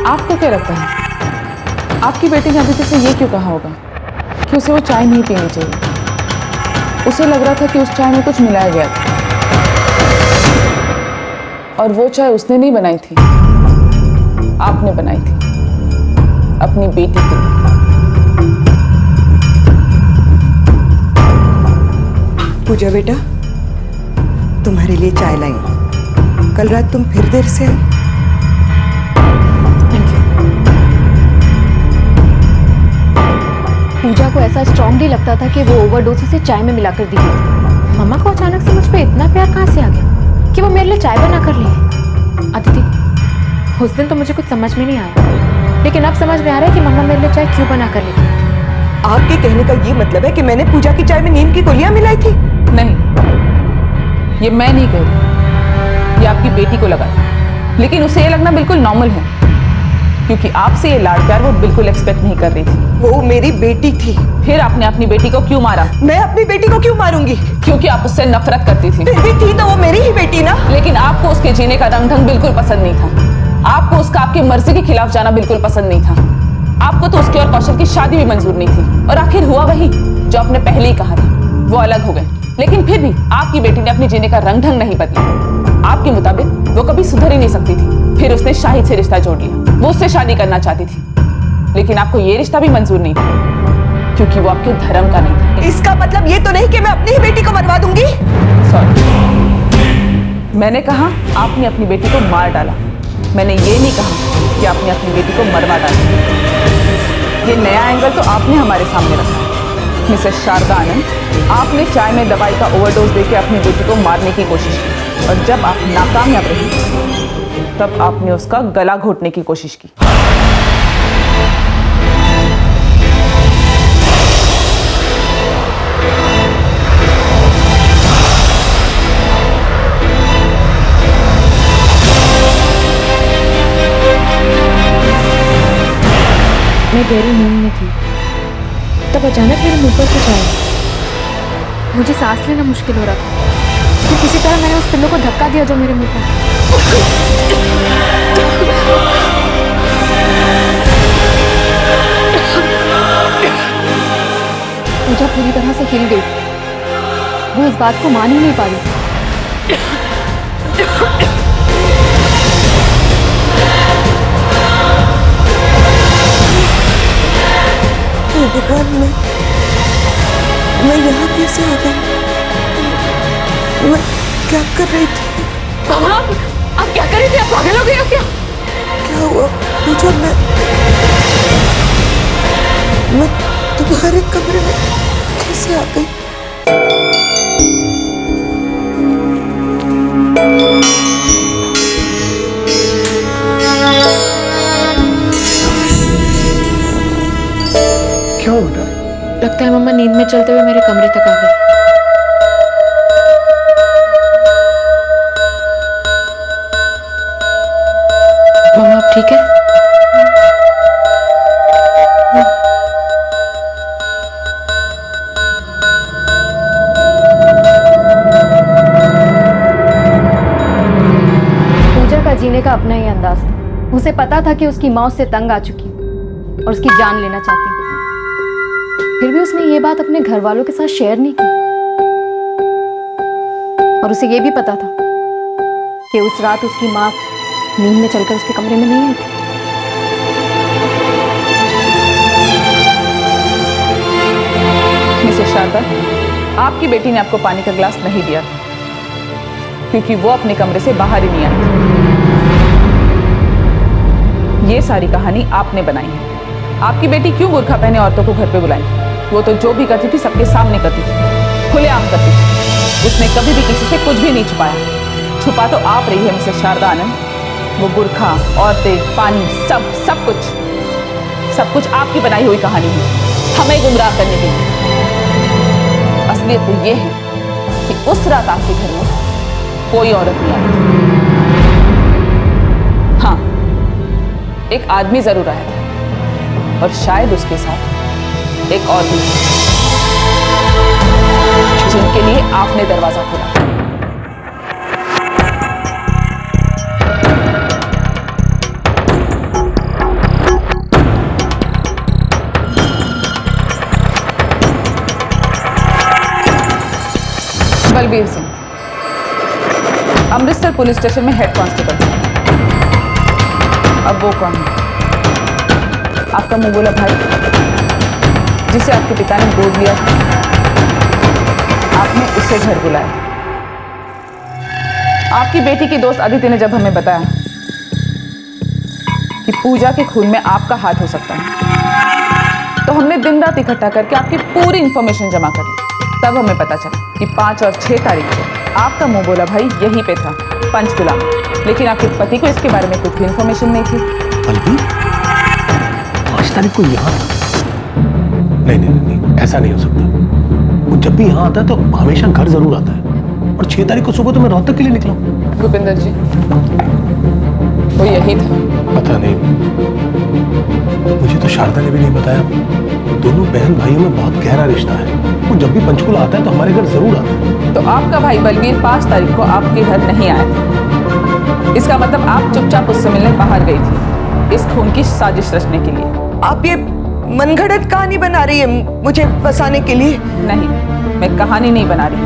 आपको क्या लगता है आपकी बेटी ने अदिति से ये क्यों कहा होगा कि उसे वो चाय नहीं पीनी चाहिए? उसे लग रहा था कि उस चाय में कुछ मिलाया गया था, और वो चाय उसने नहीं बनाई थी, आपने बनाई थी अपनी बेटी के लिए। पूजा बेटा, तुम्हारे लिए चाय लाई हूं। कल रात तुम फिर देर से आई। पूजा को ऐसा स्ट्रांगली लगता था कि वो ओवरडोज से चाय में मिलाकर दी गई थी। मम्मा को अचानक से मुझ पे इतना प्यार कहाँ से आ गया कि वो मेरे लिए चाय बना कर लिए? अदिति, उस दिन तो मुझे कुछ समझ में नहीं आया, लेकिन अब समझ में आ रहा है कि मम्मा मेरे लिए चाय क्यों बना कर लेती थी। आपके कहने का ये मतलब है कि मैंने पूजा की चाय में नीम की गोलियां मिलाई थी? नहीं, ये मैं नहीं कह रही, ये आपकी बेटी को लगा था, लेकिन उसे ये लगना बिल्कुल नॉर्मल है, क्योंकि आपसे ये लाड प्यार वो बिल्कुल एक्सपेक्ट नहीं कर रही थी। वो मेरी बेटी थी। फिर आपने अपनी बेटी को क्यों मारा? मैं अपनी बेटी को क्यों मारूंगी? क्योंकि आप उससे नफरत करती थी। फिर भी थी तो वो मेरी ही बेटी ना। लेकिन आपको उसके जीने का रंग ढंग बिल्कुल पसंद नहीं था। आपको उसका आपकी मर्जी के खिलाफ जाना बिल्कुल पसंद नहीं था। आपको तो उसके और कौशल की शादी भी मंजूर नहीं थी, और आखिर हुआ वही जो आपने पहले ही कहा था। वो अलग हो गए, लेकिन फिर भी आपकी बेटी ने अपने जीने का रंग ढंग नहीं बदला। आपके मुताबिक वो कभी सुधर ही नहीं सकती थी। फिर उसने शाहिद से रिश्ता जोड़ लिया, वो उससे शादी करना चाहती थी, लेकिन आपको ये रिश्ता भी मंजूर नहीं था, क्योंकि वो आपके धर्म का नहीं था। इसका मतलब ये तो नहीं कि मैं अपनी ही बेटी को मरवा दूंगी। सॉरी, मैंने कहा आपने अपनी बेटी को मार डाला, मैंने ये नहीं कहा कि आपने अपनी बेटी को मरवा डाला। ये नया एंगल तो आपने हमारे सामने रखा। मिसेस शारदा आनंद, आपने चाय में दवाई का ओवरडोज देकर अपनी बेटी को मारने की कोशिश की, और जब आप नाकामयाब रही तब आपने उसका गला घोटने की कोशिश की। मैं गहरी नींद में थी, तब अचानक मेरे मुंह पर कुछ आया। मुझे सांस लेना मुश्किल हो रहा था। फिर किसी तरह मैंने उस पिल्लो को धक्का दिया जो मेरे मुंह पर। पूजा पूरी तरह से हिल गई। वो इस बात को मान ही नहीं पा रही थी। भगवान, मैं यहाँ कैसे आ गई? मैं क्या कर रही थी? मामा, आप क्या कर रही थी? आप पागल हो गए हो क्या? क्या हुआ पूजा? मैं तुम्हारे कमरे में कैसे आ गई? क्या हो रहा है? लगता है मम्मा नींद में चलते हुए मेरे कमरे तक आ गई। मम्मा आप ठीक है? पूजा का जीने का अपना ही अंदाज था। उसे पता था कि उसकी मौत से तंग आ चुकी और उसकी जान लेना चाहती। फिर भी उसने ये बात अपने घर वालों के साथ शेयर नहीं की। और उसे ये भी पता था कि उस रात उसकी माँ नींद में चलकर उसके कमरे में नहीं आई थी। मिसेस शारदा, आपकी बेटी ने आपको पानी का ग्लास नहीं दिया था क्योंकि वो अपने कमरे से बाहर ही नहीं आई थी। ये सारी कहानी आपने बनाई है। आपकी बेटी क्यों बुर्खा पहने औरतों को घर पे बुलाई? वो तो जो भी करती थी सबके सामने करती थी, खुलेआम करती थी। उसने कभी भी किसी से कुछ भी नहीं छुपाया। छुपा तो आप रही है मिसेस शारदा आनंद। वो बुर्खा, औरतें, पानी, सब कुछ आपकी बनाई हुई कहानी है, हमें गुमराह करने के लिए। असलियत तो ये है कि उस रात आपके घर में कोई औरत नहीं आई थी। हाँ, एक आदमी जरूर आया था और शायद उसके साथ एक और भी, जिनके लिए आपने दरवाजा खोला। बलबीर सिंह, अमृतसर पुलिस स्टेशन में हेड कांस्टेबल। अब वो कौन है? आपका मुंह बोला भाई, जिसे आपके पिता ने गोद लिया था। आपने उसे घर बुलाया। आपकी बेटी की दोस्त अदिति ने जब हमें बताया कि पूजा के खून में आपका हाथ हो सकता है, तो हमने दिन रात इकट्ठा करके आपकी पूरी इंफॉर्मेशन जमा कर ली। तब हमें पता चला कि 5 और 6 तारीख को आपका मुंह बोला भाई यहीं पे था, पंचकुला में। लेकिन आपके पति को इसके बारे में कुछ भी इंफॉर्मेशन नहीं थी। 5 तारीख को यहाँ? नहीं, ऐसा नहीं हो सकता। वो जब भी यहाँ आता है तो हमेशा घर जरूर आता है। और 6 तारीख को सुबह तो मैं रोहतक के लिए निकला। भूपेंद्र जी, वो यही था। पता नहीं, मुझे तो शारदा ने भी नहीं बताया। दोनों बहन भाइयों में बहुत गहरा रिश्ता है। वो जब भी पंचकुला आता है तो हमारे घर जरूर आता है। तो आपका भाई बलवीर 5 तारीख को आपके घर नहीं आया था। इसका मतलब आप चुपचाप उससे मिलने बाहर गई थी, इस खून की साजिश रचने के लिए। आप ये मनगढ़ंत कहानी बना रही है मुझे फंसाने के लिए? नहीं, मैं कहानी नहीं बना रही।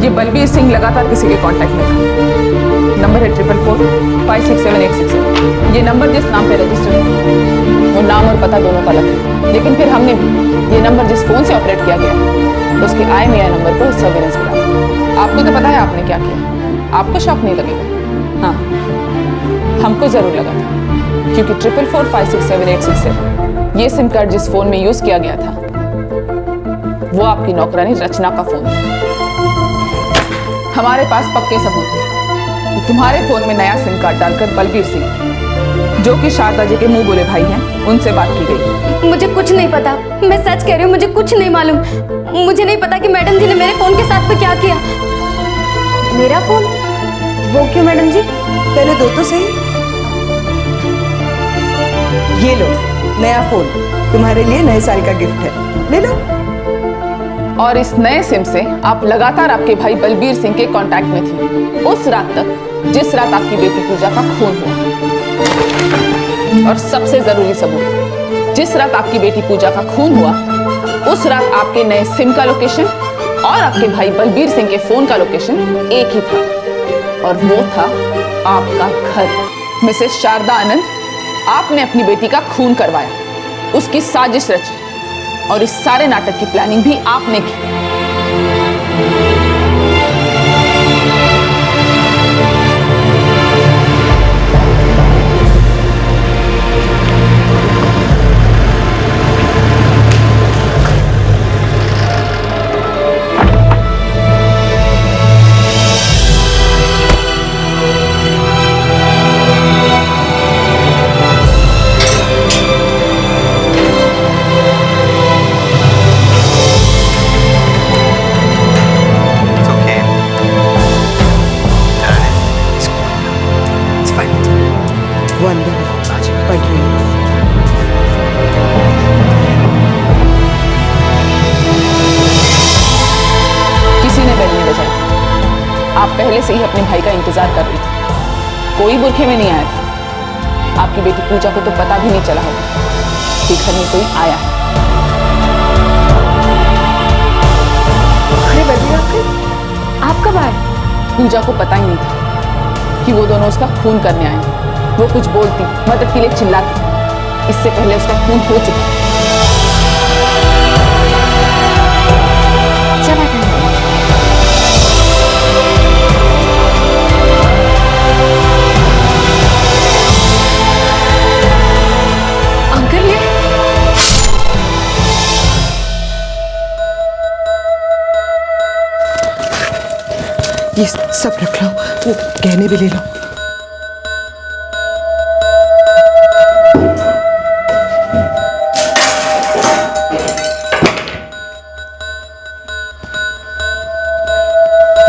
ये बलबीर सिंह लगातार किसी के कांटेक्ट में था। नंबर है 444-567-867। ये नंबर जिस नाम पे रजिस्टर है वो नाम और पता दोनों का अलग है। लेकिन फिर हमने भी ये नंबर जिस फोन से ऑपरेट किया गया उसके IMEI नंबर पर सर्वेलेंस बढ़ाया। आपको तो पता है आपने क्या किया। आपको शौक नहीं लगेगा? हाँ, हमको जरूर लगा था, क्योंकि 444-567-867 ये सिम कार्ड जिस फोन में यूज किया गया था वो आपकी नौकरानी रचना का फोन था। हमारे पास पक्के सबूत हैं कि तुम्हारे फोन में नया सिम कार्ड डालकर बलबीर सिंह, जो कि शारदा जी के मुंह बोले भाई हैं, उनसे बात की गई। मुझे कुछ नहीं पता, मैं सच कह रही हूँ, मुझे कुछ नहीं मालूम। मुझे नहीं पता कि मैडम जी ने मेरे फोन के साथ में क्या किया। मेरा फोन? वो क्यों मैडम जी? पहले दो तो सही। ये लो, नया फोन तुम्हारे लिए नए साल का गिफ्ट है, ले लो। और इस नए सिम से आप लगातार आपके भाई बलबीर सिंह के कांटेक्ट में थी उस रात तक जिस रात आपकी बेटी पूजा का खून हुआ। और सबसे जरूरी सबूत, जिस रात आपकी बेटी पूजा का खून हुआ उस रात आपके नए सिम का लोकेशन और आपके भाई बलबीर सिंह के फोन का लोकेशन एक ही था, और वो था आपका घर। मिसेस शारदा आनंद, आपने अपनी बेटी का खून करवाया, उसकी साजिश रची, और इस सारे नाटक की प्लानिंग भी आपने की। पहले से ही अपने भाई का इंतजार कर रही थी। कोई बुरखे में नहीं आया था। आपकी बेटी पूजा को तो पता भी नहीं चला होगा कि घर में कोई आया है। अरे बदिया, आप कब आए? पूजा को पता ही नहीं था कि वो दोनों उसका खून करने आए। वो कुछ बोलती, मदद के लिए चिल्लाती, इससे पहले उसका खून हो चुका। ये सब रख लो, वो गहने भी ले लो।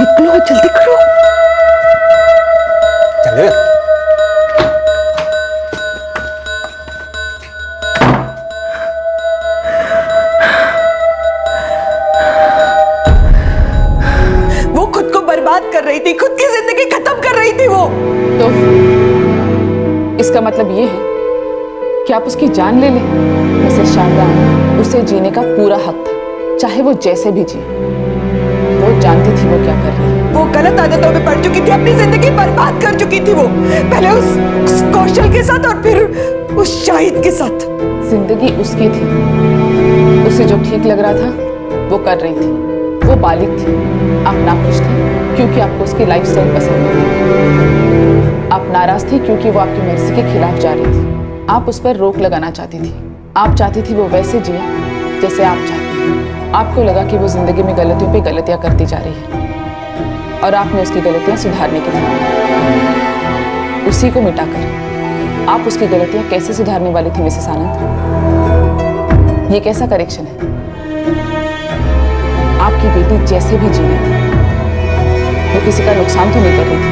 निकलो, जल्दी करो। चले। कर रही थी, खुद की जिंदगी खत्म कर रही थी वो। तो इसका मतलब ये है कि आप उसकी जान ले लें। वैसे शारदा, उसे जीने का पूरा हक था, चाहे वो जैसे भी जिए। वो जानती थी वो क्या कर रही है। वो गलत आदतों में पड़ चुकी थी, अपनी जिंदगी बर्बाद कर चुकी थी वो, पहले उस कौशल के साथ और फिर उस शाहिद के साथ। जिंदगी उसकी थी, उसे जो ठीक लग रहा था वो कर रही थी। वो बालिग थी, आप नाखुश थे क्योंकि आपको उसकी लाइफस्टाइल पसंद नहीं। आप नाराज थी क्योंकि वो आपकी मर्जी के खिलाफ जा रही थी। आप उस पर रोक लगाना चाहती थी। आप चाहती थी वो वैसे जिए जैसे आप चाहती थी। आपको लगा कि वो जिंदगी में गलतियों पे गलतियां करती जा रही है और आपने उसकी गलतियां सुधारने की थी। उसी को मिटाकर आप उसकी गलतियां कैसे सुधारने वाली थी मिसेस आनंद? ये कैसा करेक्शन है? आपकी बेटी जैसे भी जी रही थी, वो किसी का नुकसान तो नहीं कर रही थी।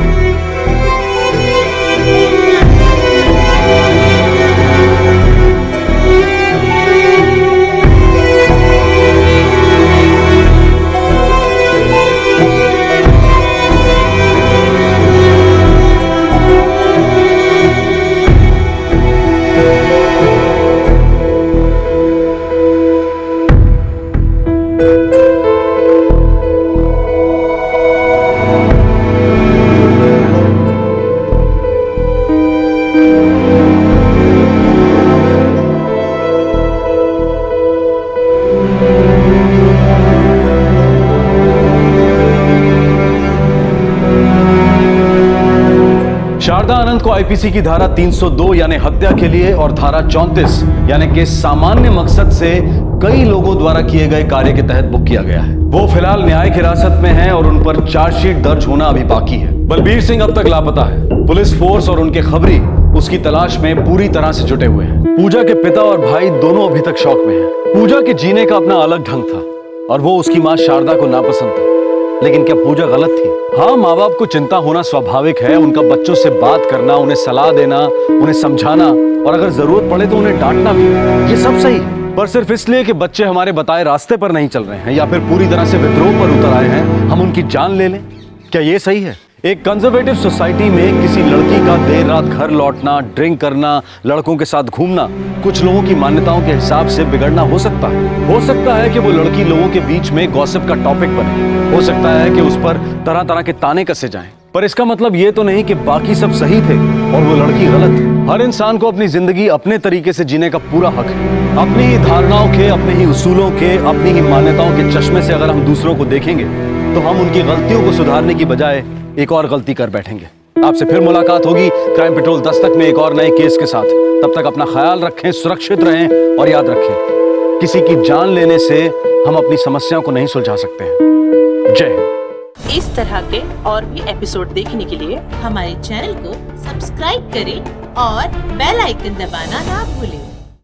शारदा आनंद को आईपीसी की धारा 302 यानी हत्या के लिए और धारा 34 यानी कि सामान्य मकसद से कई लोगों द्वारा किए गए कार्य के तहत बुक किया गया है। वो फिलहाल न्यायिक हिरासत में हैं और उन पर चार्जशीट दर्ज होना अभी बाकी है। बलबीर सिंह अब तक लापता है। पुलिस फोर्स और उनके खबरी उसकी तलाश में पूरी तरह से जुटे हुए हैं। पूजा के पिता और भाई दोनों अभी तक शौक में हैं। पूजा के जीने का अपना अलग ढंग था और वो उसकी मां शारदा को नापसंद था। लेकिन क्या पूजा गलत थी? हाँ, माँ बाप को चिंता होना स्वाभाविक है। उनका बच्चों से बात करना, उन्हें सलाह देना, उन्हें समझाना और अगर जरूरत पड़े तो उन्हें डांटना भी, ये सब सही है। पर सिर्फ इसलिए कि बच्चे हमारे बताए रास्ते पर नहीं चल रहे हैं या फिर पूरी तरह से विद्रोह पर उतर आए हैं, हम उनकी जान ले लें, क्या ये सही है? एक कंजर्वेटिव सोसाइटी में किसी लड़की का देर रात घर लौटना, ड्रिंक करना, लड़कों के साथ घूमना कुछ लोगों की मान्यताओं के हिसाब से बिगड़ना हो सकता है। हो सकता है कि वो लड़की लोगों के बीच में गॉसिप का टॉपिक बने, हो सकता है कि उस पर तरह तरह के ताने कसे जाएं, पर इसका मतलब ये तो नहीं कि बाकी सब सही थे और वो लड़की गलत। हर इंसान को अपनी जिंदगी अपने तरीके से जीने का पूरा हक है। अपनी ही धारणाओं के, अपने ही उसूलों के, अपनी ही मान्यताओं के चश्मे से अगर हम दूसरों को देखेंगे तो हम उनकी गलतियों को सुधारने की बजाय एक और गलती कर बैठेंगे। आपसे फिर मुलाकात होगी क्राइम पेट्रोल दस्तक में एक और नए केस के साथ। तब तक अपना ख्याल रखें, सुरक्षित रहें और याद रखें, किसी की जान लेने से हम अपनी समस्याओं को नहीं सुलझा सकते हैं। जय हिंद। इस तरह के और भी एपिसोड देखने के लिए हमारे चैनल को सब्सक्राइब करें और बेल आइकन दबाना ना भूलें।